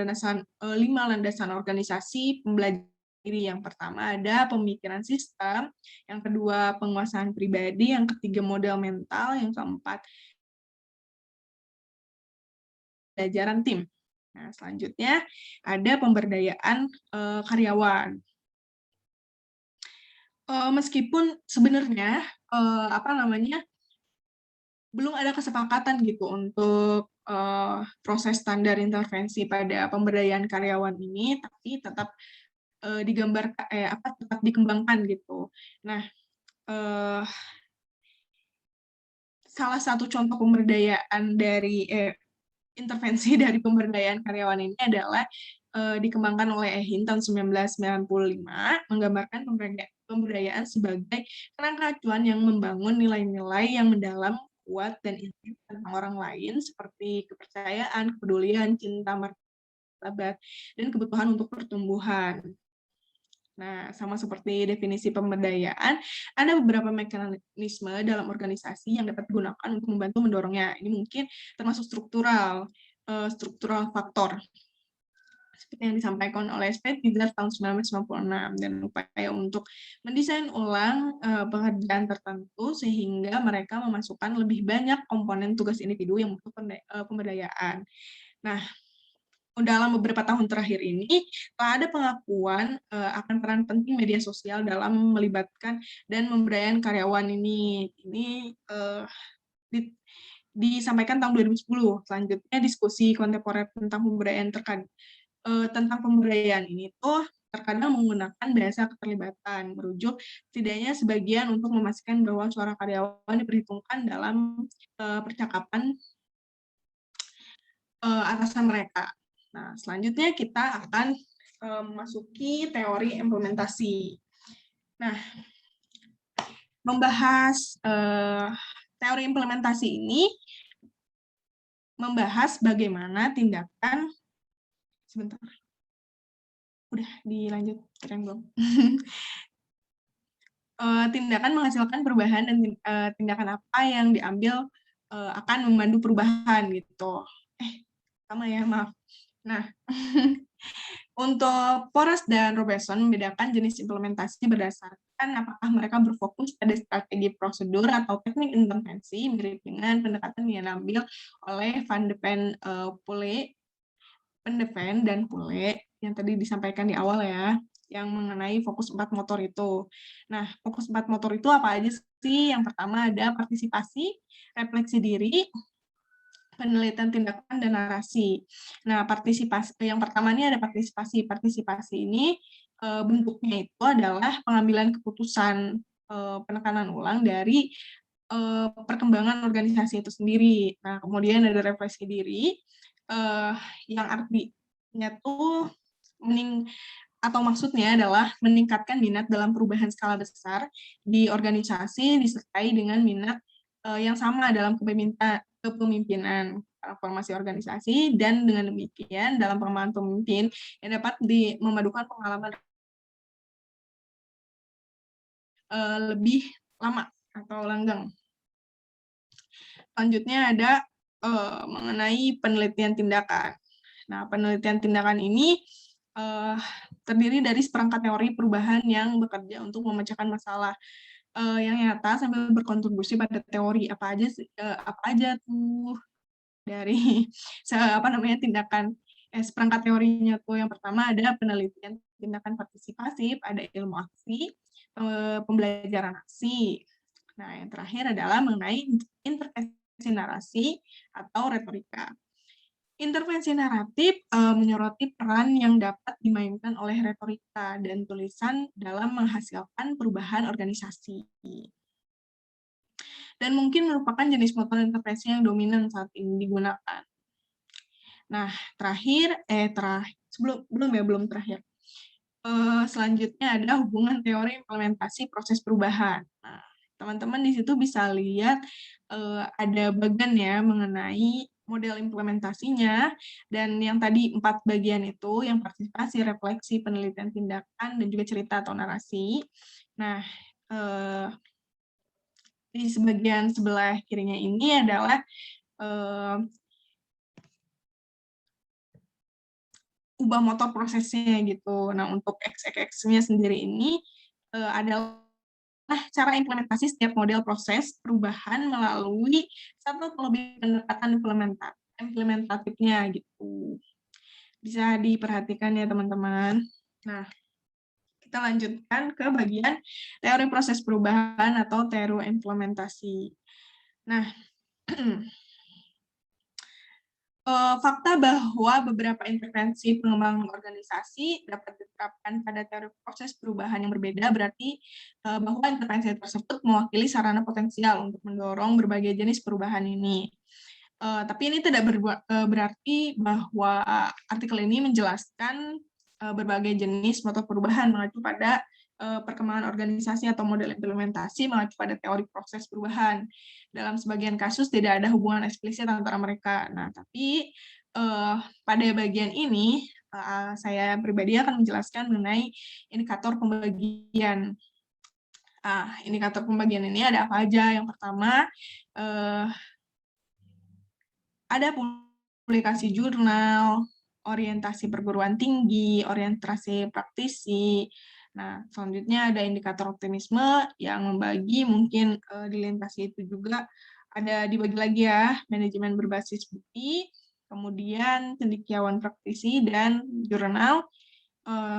landasan organisasi pembelajaran. Yang pertama ada pemikiran sistem, yang kedua penguasaan pribadi, yang ketiga model mental, yang keempat pembelajaran tim. Nah, selanjutnya ada pemberdayaan karyawan. Meskipun sebenarnya belum ada kesepakatan gitu untuk proses standar intervensi pada pemberdayaan karyawan ini, tapi tetap tetap dikembangkan gitu. Nah, salah satu contoh pemberdayaan dari intervensi dari pemberdayaan karyawan ini adalah dikembangkan oleh Ehin tahun 1995, menggambarkan pemberdayaan sebagai kerangka acuan yang membangun nilai-nilai yang mendalam, kuat, dan intim tentang orang lain, seperti kepercayaan, kepedulian, cinta, martabat, dan kebutuhan untuk pertumbuhan. Nah, sama seperti definisi pemberdayaan, ada beberapa mekanisme dalam organisasi yang dapat digunakan untuk membantu mendorongnya. Ini mungkin termasuk struktural faktor, seperti yang disampaikan oleh Spitzer tahun 1996, dan upaya untuk mendesain ulang pekerjaan tertentu sehingga mereka memasukkan lebih banyak komponen tugas individu yang butuh pemberdayaan. Nah, dalam beberapa tahun terakhir ini telah ada pengakuan akan peran penting media sosial dalam melibatkan dan pemberdayaan karyawan ini. Ini disampaikan tahun 2010. Selanjutnya diskusi kontemporer tentang pemberdayaan ini tuh terkadang menggunakan bahasa keterlibatan, merujuk setidaknya sebagian untuk memastikan bahwa suara karyawan diperhitungkan dalam percakapan atasan mereka. Nah, selanjutnya kita akan memasuki teori implementasi. Nah, membahas teori implementasi ini membahas bagaimana tindakan udah dilanjut keren belum? Tindakan menghasilkan perubahan dan tindakan apa yang diambil akan memandu perubahan gitu. Sama ya, maaf. Nah, untuk Forrest dan Robertson membedakan jenis implementasi berdasarkan apakah mereka berfokus pada strategi prosedur atau teknik intervensi, mirip dengan pendekatan yang diambil oleh Van de Ven dan Pule yang tadi disampaikan di awal ya, yang mengenai fokus 4 motor itu. Nah, fokus 4 motor itu apa aja sih? Yang pertama ada partisipasi, refleksi diri, penelitian tindakan, dan narasi. Nah, partisipasi yang pertama ini ada partisipasi. Partisipasi ini bentuknya itu adalah pengambilan keputusan, penekanan ulang dari perkembangan organisasi itu sendiri. Nah, kemudian ada refleksi diri, yang artinya tuh maksudnya adalah meningkatkan minat dalam perubahan skala besar di organisasi disertai dengan minat yang sama dalam kepemimpinan transformasi organisasi, dan dengan demikian dalam pengembangan pemimpin yang dapat memadukan pengalaman lebih lama atau langgeng. Selanjutnya ada mengenai penelitian tindakan. Nah, penelitian tindakan ini terdiri dari seperangkat teori perubahan yang bekerja untuk memecahkan masalah yang nyata sambil berkontribusi pada teori apa aja tuh dari tindakan seperangkat teorinya tuh. Yang pertama ada penelitian tindakan partisipatif, ada ilmu aksi, pembelajaran aksi. Nah, yang terakhir adalah mengenai intervensi narasi atau retorika. Intervensi naratif menyoroti peran yang dapat dimainkan oleh retorika dan tulisan dalam menghasilkan perubahan organisasi. Dan mungkin merupakan jenis metode intervensi yang dominan saat ini digunakan. Nah, belum terakhir. Selanjutnya ada hubungan teori implementasi proses perubahan. Nah, teman-teman di situ bisa lihat ada bagian ya mengenai model implementasinya, dan yang tadi 4 bagian itu, yang partisipasi, refleksi, penelitian tindakan, dan juga cerita atau narasi. Nah, di sebagian sebelah kirinya ini adalah ubah motor prosesnya gitu. Nah, untuk XX-nya sendiri ini adalah cara implementasi setiap model proses perubahan melalui satu atau lebih pendekatan implementatifnya gitu. Bisa diperhatikan ya teman-teman. Nah, kita lanjutkan ke bagian teori proses perubahan atau teori implementasi. Nah, fakta bahwa beberapa intervensi pengembangan organisasi dapat diterapkan pada teori proses perubahan yang berbeda berarti bahwa intervensi tersebut mewakili sarana potensial untuk mendorong berbagai jenis perubahan ini. Tapi ini tidak berarti bahwa artikel ini menjelaskan berbagai jenis metode perubahan mengacu pada perkembangan organisasi atau model implementasi mengacu pada teori proses perubahan. Dalam sebagian kasus tidak ada hubungan eksplisit antara mereka. Nah, tapi pada bagian ini saya pribadi akan menjelaskan mengenai indikator pembagian. Indikator pembagian ini ada apa aja? Yang pertama, ada publikasi jurnal, orientasi perguruan tinggi, orientasi praktisi. Nah, selanjutnya ada indikator optimisme yang membagi, mungkin dilintasi itu juga ada dibagi lagi ya, manajemen berbasis bukti, kemudian cendekiawan praktisi dan jurnal,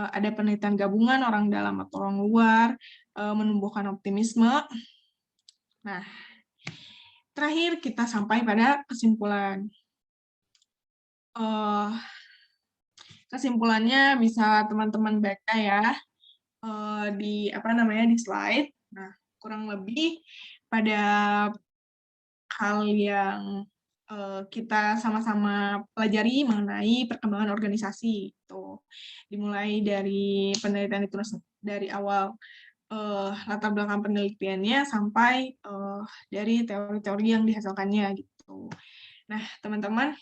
ada penelitian gabungan orang dalam atau orang luar, menumbuhkan optimisme. Nah, terakhir kita sampai pada kesimpulan. Kesimpulannya bisa teman-teman baca ya di di slide. Nah, kurang lebih pada hal yang kita sama-sama pelajari mengenai perkembangan organisasi itu. Dimulai dari penelitian itu dari awal latar belakang penelitiannya sampai dari teori-teori yang dihasilkannya gitu. Nah, teman-teman,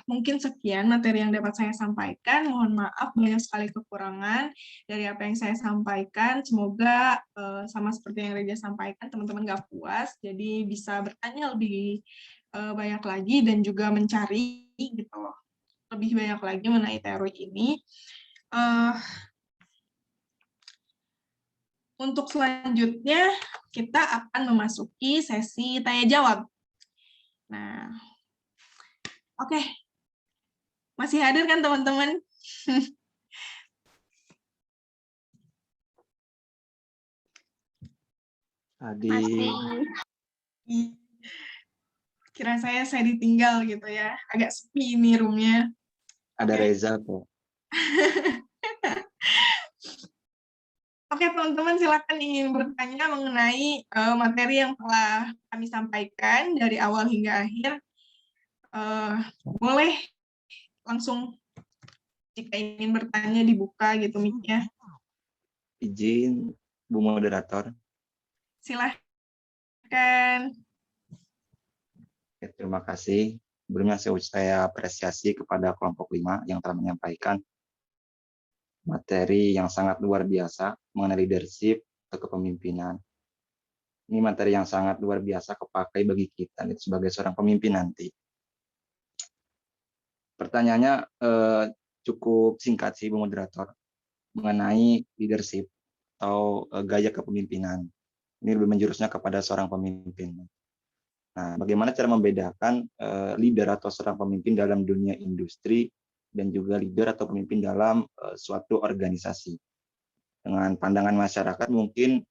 mungkin sekian materi yang dapat saya sampaikan. Mohon maaf banyak sekali kekurangan dari apa yang saya sampaikan. Semoga sama seperti yang Reja sampaikan, teman-teman nggak puas, jadi bisa bertanya lebih banyak lagi dan juga mencari gitu lebih banyak lagi mengenai teori ini. Untuk selanjutnya, kita akan memasuki sesi tanya-jawab. Nah, oke. Masih hadir kan, teman-teman? Hadir. Kira saya ditinggal gitu ya. Agak sepi ini roomnya. Ada Reza kok. Oke, teman-teman, silakan ingin bertanya mengenai materi yang telah kami sampaikan dari awal hingga akhir. Boleh langsung jika ingin bertanya dibuka gitu mic-nya. Izin Bu Moderator. Silakan. Oke, terima kasih. Sebelumnya saya apresiasi kepada kelompok 5 yang telah menyampaikan materi yang sangat luar biasa mengenai leadership atau kepemimpinan. Ini materi yang sangat luar biasa kepakai bagi kita sebagai seorang pemimpin nanti. Pertanyaannya cukup singkat sih, Bu Moderator, mengenai leadership atau gaya kepemimpinan. Ini lebih menjurusnya kepada seorang pemimpin. Nah, bagaimana cara membedakan leader atau seorang pemimpin dalam dunia industri dan juga leader atau pemimpin dalam suatu organisasi? dengan pandangan masyarakat mungkin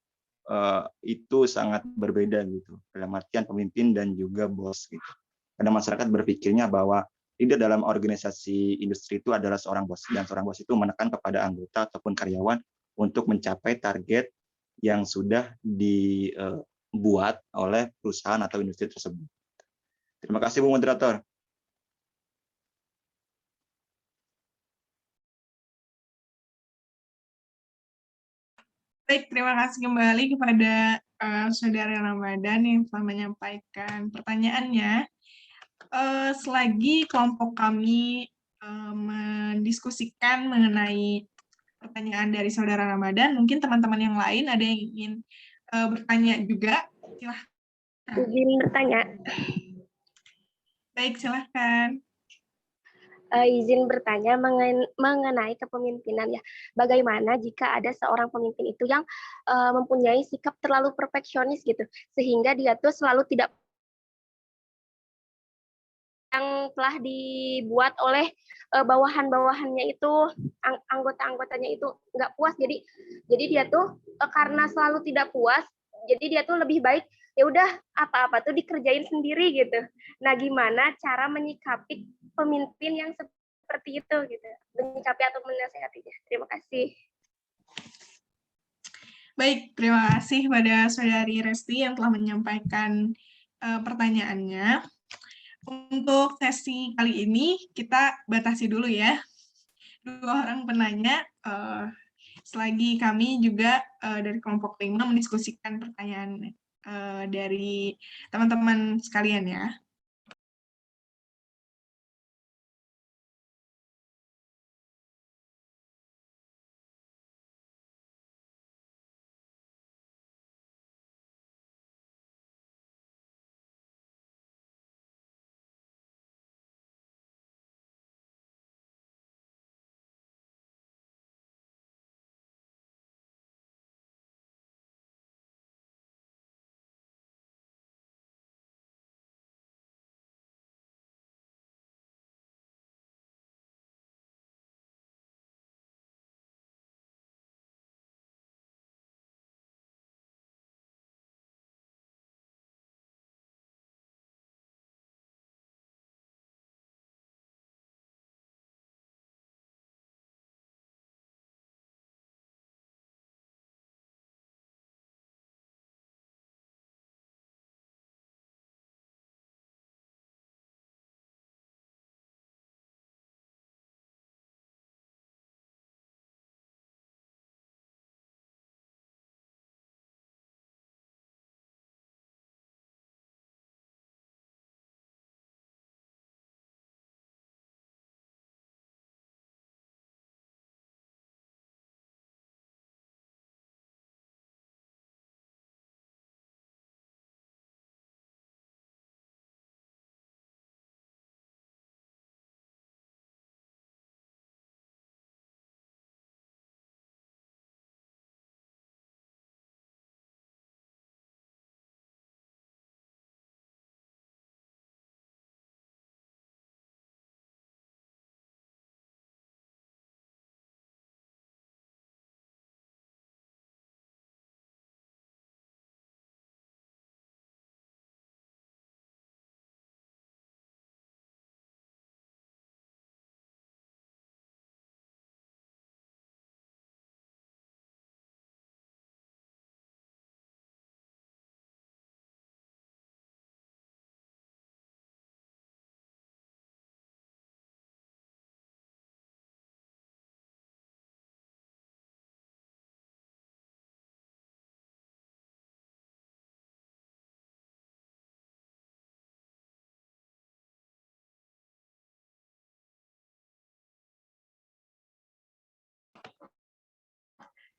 itu sangat berbeda gitu, dalam artian pemimpin dan juga bos gitu. Karena masyarakat berpikirnya bahwa leader dalam organisasi industri itu adalah seorang bos, dan seorang bos itu menekan kepada anggota ataupun karyawan untuk mencapai target yang sudah dibuat oleh perusahaan atau industri tersebut. Terima kasih Bu Moderator. Baik, terima kasih kembali kepada Saudara Ramadan yang telah menyampaikan pertanyaannya. Selagi kelompok kami mendiskusikan mengenai pertanyaan dari Saudara Ramadan, mungkin teman-teman yang lain ada yang ingin bertanya juga. Silahkan. Izin bertanya. Baik, silahkan. Izin bertanya mengenai kepemimpinan ya. Bagaimana jika ada seorang pemimpin itu yang mempunyai sikap terlalu perfeksionis gitu, sehingga dia tuh selalu tidak yang telah dibuat oleh bawahan-bawahannya itu, anggota-anggotanya itu nggak puas. Jadi dia tuh karena selalu tidak puas, jadi dia tuh lebih baik ya udah apa-apa tuh dikerjain sendiri gitu. Nah, gimana cara menyikapi pemimpin yang seperti itu gitu, menyikapi atau menasihatinya? Terima kasih. Baik, terima kasih pada Saudari Resti yang telah menyampaikan pertanyaannya. Untuk sesi kali ini kita batasi dulu ya, 2 orang penanya, selagi kami juga dari kelompok 5 mendiskusikan pertanyaan dari teman-teman sekalian ya.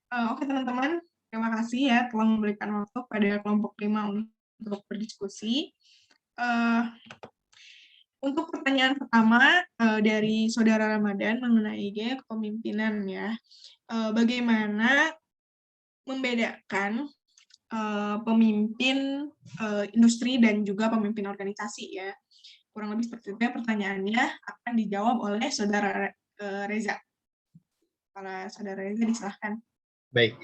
Oke teman-teman, terima kasih ya telah memberikan waktu pada kelompok 5 untuk berdiskusi. Untuk pertanyaan pertama dari Saudara Ramadan mengenai gaya kepemimpinan ya, bagaimana membedakan pemimpin industri dan juga pemimpin organisasi ya. Kurang lebih seperti itu ya pertanyaannya, akan dijawab oleh Saudara Reza. Kalau Saudara Reza disilahkan. Baik.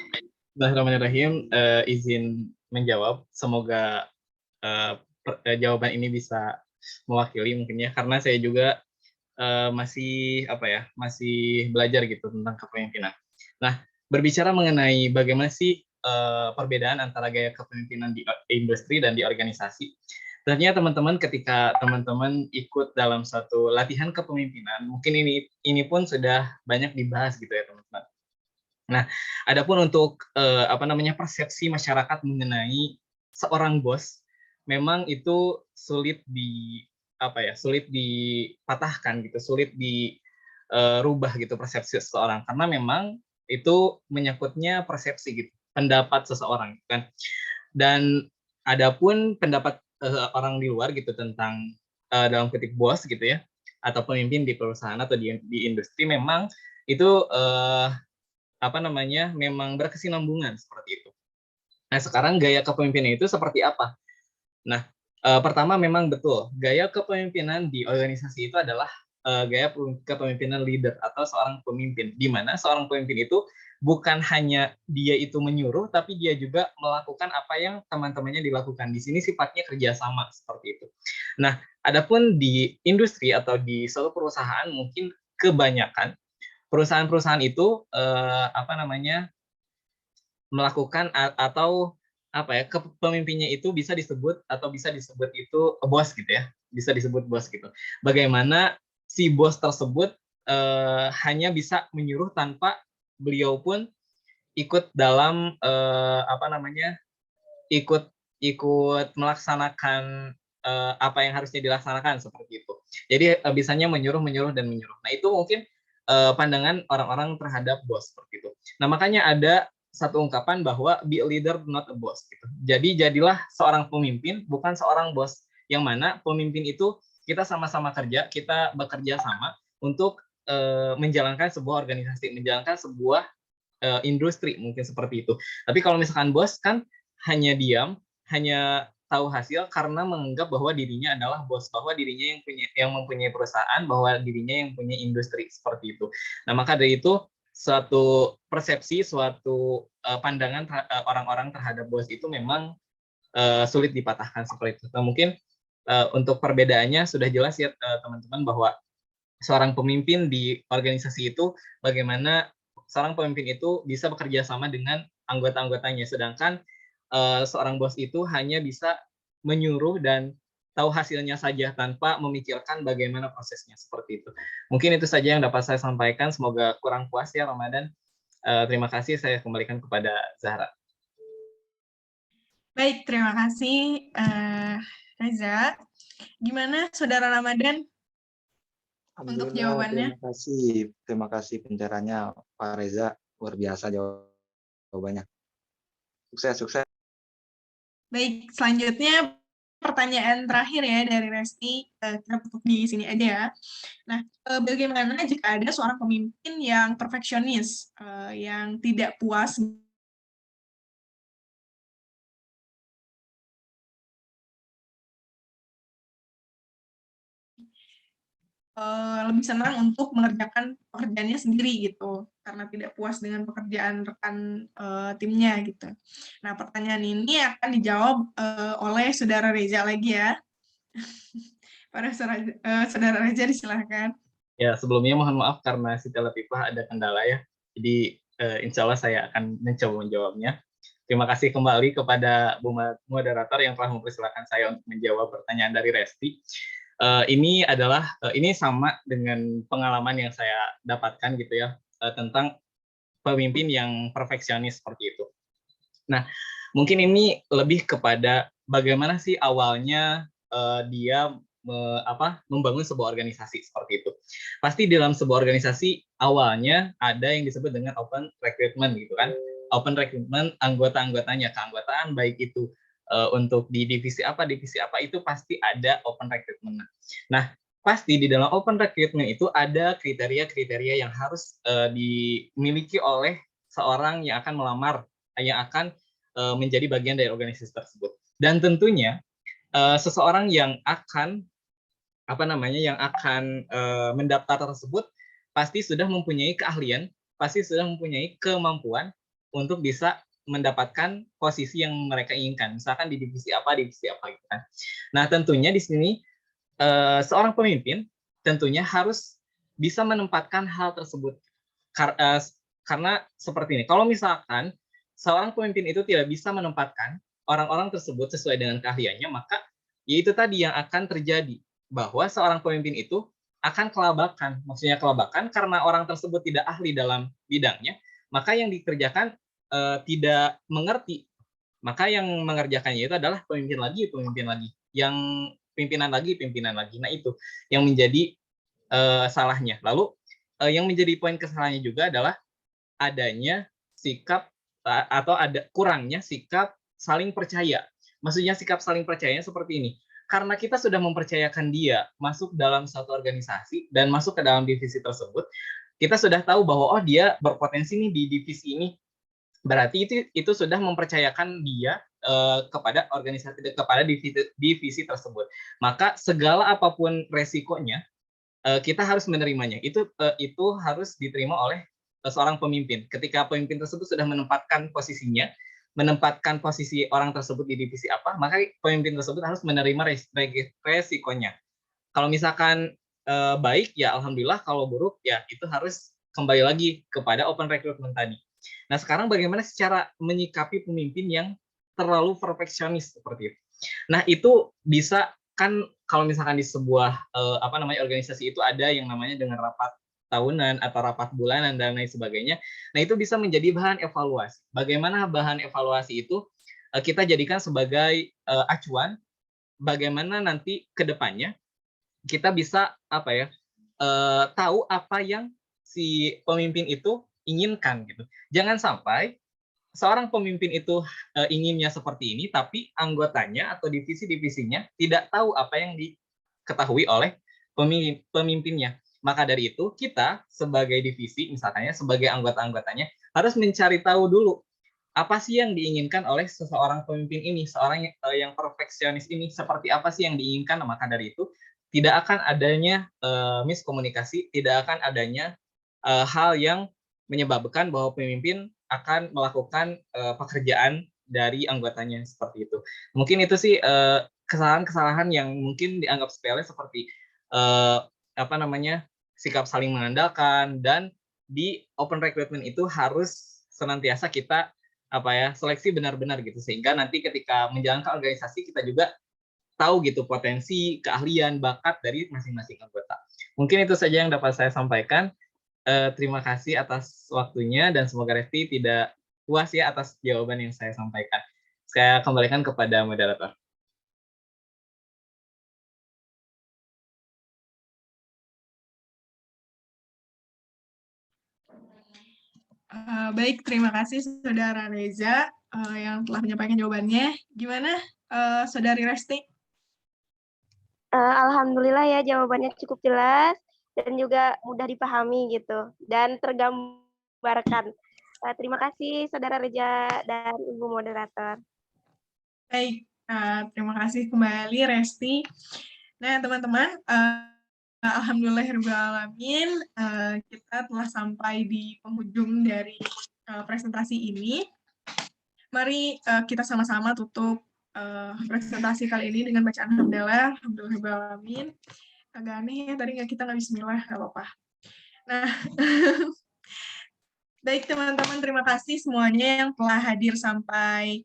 Bismillahirrahmanirrahim. Izin menjawab. Semoga jawaban ini bisa mewakili mungkin ya, karena saya juga masih masih belajar gitu tentang kepemimpinan. Nah, berbicara mengenai bagaimana sih perbedaan antara gaya kepemimpinan di industri dan di organisasi. Tentunya teman-teman ketika teman-teman ikut dalam satu latihan kepemimpinan, mungkin ini pun sudah banyak dibahas gitu ya teman-teman. Nah, adapun untuk persepsi masyarakat mengenai seorang bos, memang itu sulit sulit dipatahkan gitu, sulit dirubah gitu persepsi seseorang, karena memang itu menyangkutnya persepsi gitu, pendapat seseorang kan. Dan adapun pendapat orang di luar gitu tentang dalam kutip bos gitu ya, atau pemimpin di perusahaan atau di industri, memang itu memang berkesinambungan seperti itu. Nah, sekarang gaya kepemimpinan itu seperti apa? Nah, pertama memang betul, gaya kepemimpinan di organisasi itu adalah gaya kepemimpinan leader atau seorang pemimpin, di mana seorang pemimpin itu bukan hanya dia itu menyuruh, tapi dia juga melakukan apa yang teman-temannya dilakukan. Di sini sifatnya kerjasama seperti itu. Nah, adapun di industri atau di suatu perusahaan, mungkin kebanyakan perusahaan-perusahaan itu melakukan atau pemimpinnya itu bisa disebut itu bos gitu ya, bisa disebut bos gitu. Bagaimana si bos tersebut hanya bisa menyuruh tanpa beliau pun ikut dalam ikut melaksanakan apa yang harusnya dilaksanakan seperti itu. Jadi bisanya menyuruh dan menyuruh. Nah, itu mungkin pandangan orang-orang terhadap bos seperti itu. Nah, makanya ada satu ungkapan bahwa be a leader not a boss gitu. Jadi jadilah seorang pemimpin, bukan seorang bos. Yang mana pemimpin itu kita sama-sama kerja, kita bekerja sama untuk menjalankan sebuah organisasi, menjalankan sebuah industri mungkin seperti itu. Tapi kalau misalkan bos kan hanya diam, hanya tahu hasil karena menganggap bahwa dirinya adalah bos, bahwa dirinya yang mempunyai perusahaan, bahwa dirinya yang punya industri seperti itu. Nah, maka dari itu suatu persepsi, suatu pandangan orang-orang terhadap bos itu memang sulit dipatahkan seperti itu. Nah, mungkin untuk perbedaannya sudah jelas ya teman-teman, bahwa seorang pemimpin di organisasi itu bagaimana seorang pemimpin itu bisa bekerja sama dengan anggota-anggotanya, sedangkan seorang bos itu hanya bisa menyuruh dan tahu hasilnya saja tanpa memikirkan bagaimana prosesnya seperti itu. Mungkin itu saja yang dapat saya sampaikan. Semoga kurang puas ya Ramadan. Terima kasih, saya kembalikan kepada Zahra. Baik, terima kasih Reza. Gimana Saudara Ramadan untuk jawabannya? Terima kasih pencerahannya Pak Reza, luar biasa jawabannya. Sukses. Baik, selanjutnya pertanyaan terakhir ya dari Resti, kita tutup di sini aja ya. Nah, bagaimana jika ada seorang pemimpin yang perfeksionis, yang tidak puas lebih senang untuk mengerjakan pekerjaannya sendiri gitu, karena tidak puas dengan pekerjaan rekan timnya gitu. Nah, pertanyaan ini akan dijawab oleh Saudara Reza lagi ya. Saudara Reza disilahkan. Ya, sebelumnya mohon maaf karena Siti Latifah ada kendala ya. Jadi insya Allah saya akan mencoba menjawabnya. Terima kasih kembali kepada Bu Moderator yang telah mempersilahkan saya untuk menjawab pertanyaan dari Resti. Ini sama dengan pengalaman yang saya dapatkan gitu ya, tentang pemimpin yang perfeksionis seperti itu. Nah, mungkin ini lebih kepada bagaimana sih awalnya dia membangun sebuah organisasi seperti itu. Pasti dalam sebuah organisasi awalnya ada yang disebut dengan open recruitment gitu kan. Open recruitment anggota-anggotanya, keanggotaan baik itu untuk di divisi apa itu pasti ada open recruitment. Nah, pasti di dalam open recruitment itu ada kriteria-kriteria yang harus dimiliki oleh seorang yang akan melamar, yang akan menjadi bagian dari organisasi tersebut. Dan tentunya seseorang yang akan mendaftar tersebut pasti sudah mempunyai keahlian, pasti sudah mempunyai kemampuan untuk bisa mendapatkan posisi yang mereka inginkan. Misalkan di divisi apa gitu kan. Nah, tentunya di sini seorang pemimpin tentunya harus bisa menempatkan hal tersebut. Karena seperti ini, kalau misalkan seorang pemimpin itu tidak bisa menempatkan orang-orang tersebut sesuai dengan keahliannya, maka yaitu tadi yang akan terjadi, bahwa seorang pemimpin itu akan kelabakan. Maksudnya kelabakan karena orang tersebut tidak ahli dalam bidangnya, maka yang dikerjakan tidak mengerti. Maka yang mengerjakannya itu adalah pemimpin lagi, yang pimpinan lagi. Nah, itu yang menjadi salahnya. Lalu yang menjadi poin kesalahannya juga adalah adanya sikap atau ada kurangnya sikap saling percaya. Maksudnya sikap saling percayanya seperti ini. Karena kita sudah mempercayakan dia masuk dalam suatu organisasi dan masuk ke dalam divisi tersebut, kita sudah tahu bahwa dia berpotensi nih di divisi ini. Berarti itu sudah mempercayakan dia kepada organisasi, kepada divisi tersebut. Maka segala apapun resikonya kita harus menerimanya. Itu harus diterima oleh seorang pemimpin. Ketika pemimpin tersebut sudah menempatkan posisinya, menempatkan posisi orang tersebut di divisi apa, maka pemimpin tersebut harus menerima resikonya. Kalau misalkan baik, ya alhamdulillah. Kalau buruk, ya itu harus kembali lagi kepada open recruitment tadi. Nah, sekarang bagaimana secara menyikapi pemimpin yang terlalu perfeksionis seperti itu. Nah, itu bisa kan kalau misalkan di sebuah organisasi itu ada yang namanya dengan rapat tahunan atau rapat bulanan dan lain sebagainya. Nah, itu bisa menjadi bahan evaluasi. Bagaimana bahan evaluasi itu kita jadikan sebagai acuan bagaimana nanti ke depannya kita bisa tahu apa yang si pemimpin itu inginkan gitu. Jangan sampai seorang pemimpin itu inginnya seperti ini, tapi anggotanya atau divisi-divisinya tidak tahu apa yang diketahui oleh pemimpinnya. Maka dari itu kita sebagai divisi, misalnya sebagai anggota-anggotanya harus mencari tahu dulu apa sih yang diinginkan oleh seseorang pemimpin ini, seorang yang perfeksionis ini, seperti apa sih yang diinginkan. Maka dari itu tidak akan adanya miskomunikasi, tidak akan adanya hal yang menyebabkan bahwa pemimpin akan melakukan pekerjaan dari anggotanya seperti itu. Mungkin itu sih kesalahan-kesalahan yang mungkin dianggap sepele seperti sikap saling mengandalkan, dan di open recruitment itu harus senantiasa kita seleksi benar-benar gitu, sehingga nanti ketika menjalankan organisasi kita juga tahu gitu potensi, keahlian, bakat dari masing-masing anggota. Mungkin itu saja yang dapat saya sampaikan. Terima kasih atas waktunya dan semoga Resti tidak puas ya atas jawaban yang saya sampaikan. Saya kembalikan kepada moderator. Baik, terima kasih Saudara Reza yang telah menyampaikan jawabannya. Gimana Saudari Resti? Alhamdulillah ya, jawabannya cukup jelas dan juga mudah dipahami gitu dan tergambarkan. Terima kasih Saudara Reza dan Ibu Moderator. Baik, terima kasih kembali Resti. Nah teman-teman, alhamdulillahirrahmanirrahim, kita telah sampai di penghujung dari presentasi ini. Mari kita sama-sama tutup presentasi kali ini dengan bacaan alhamdulillahirrahmanirrahim. Agak aneh ya, tadi kita nggak bismillah, nggak apa-apa. Nah, baik teman-teman, terima kasih semuanya yang telah hadir sampai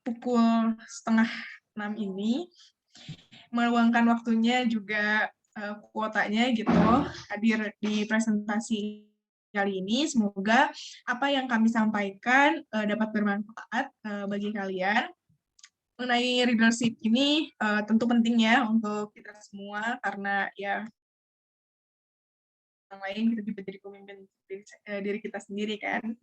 pukul 5:30 ini, meluangkan waktunya juga kuotanya gitu, hadir di presentasi kali ini. Semoga apa yang kami sampaikan dapat bermanfaat bagi kalian. Mengenai leadership ini tentu penting ya untuk kita semua, karena ya yang lain kita juga jadi pemimpin diri kita sendiri kan.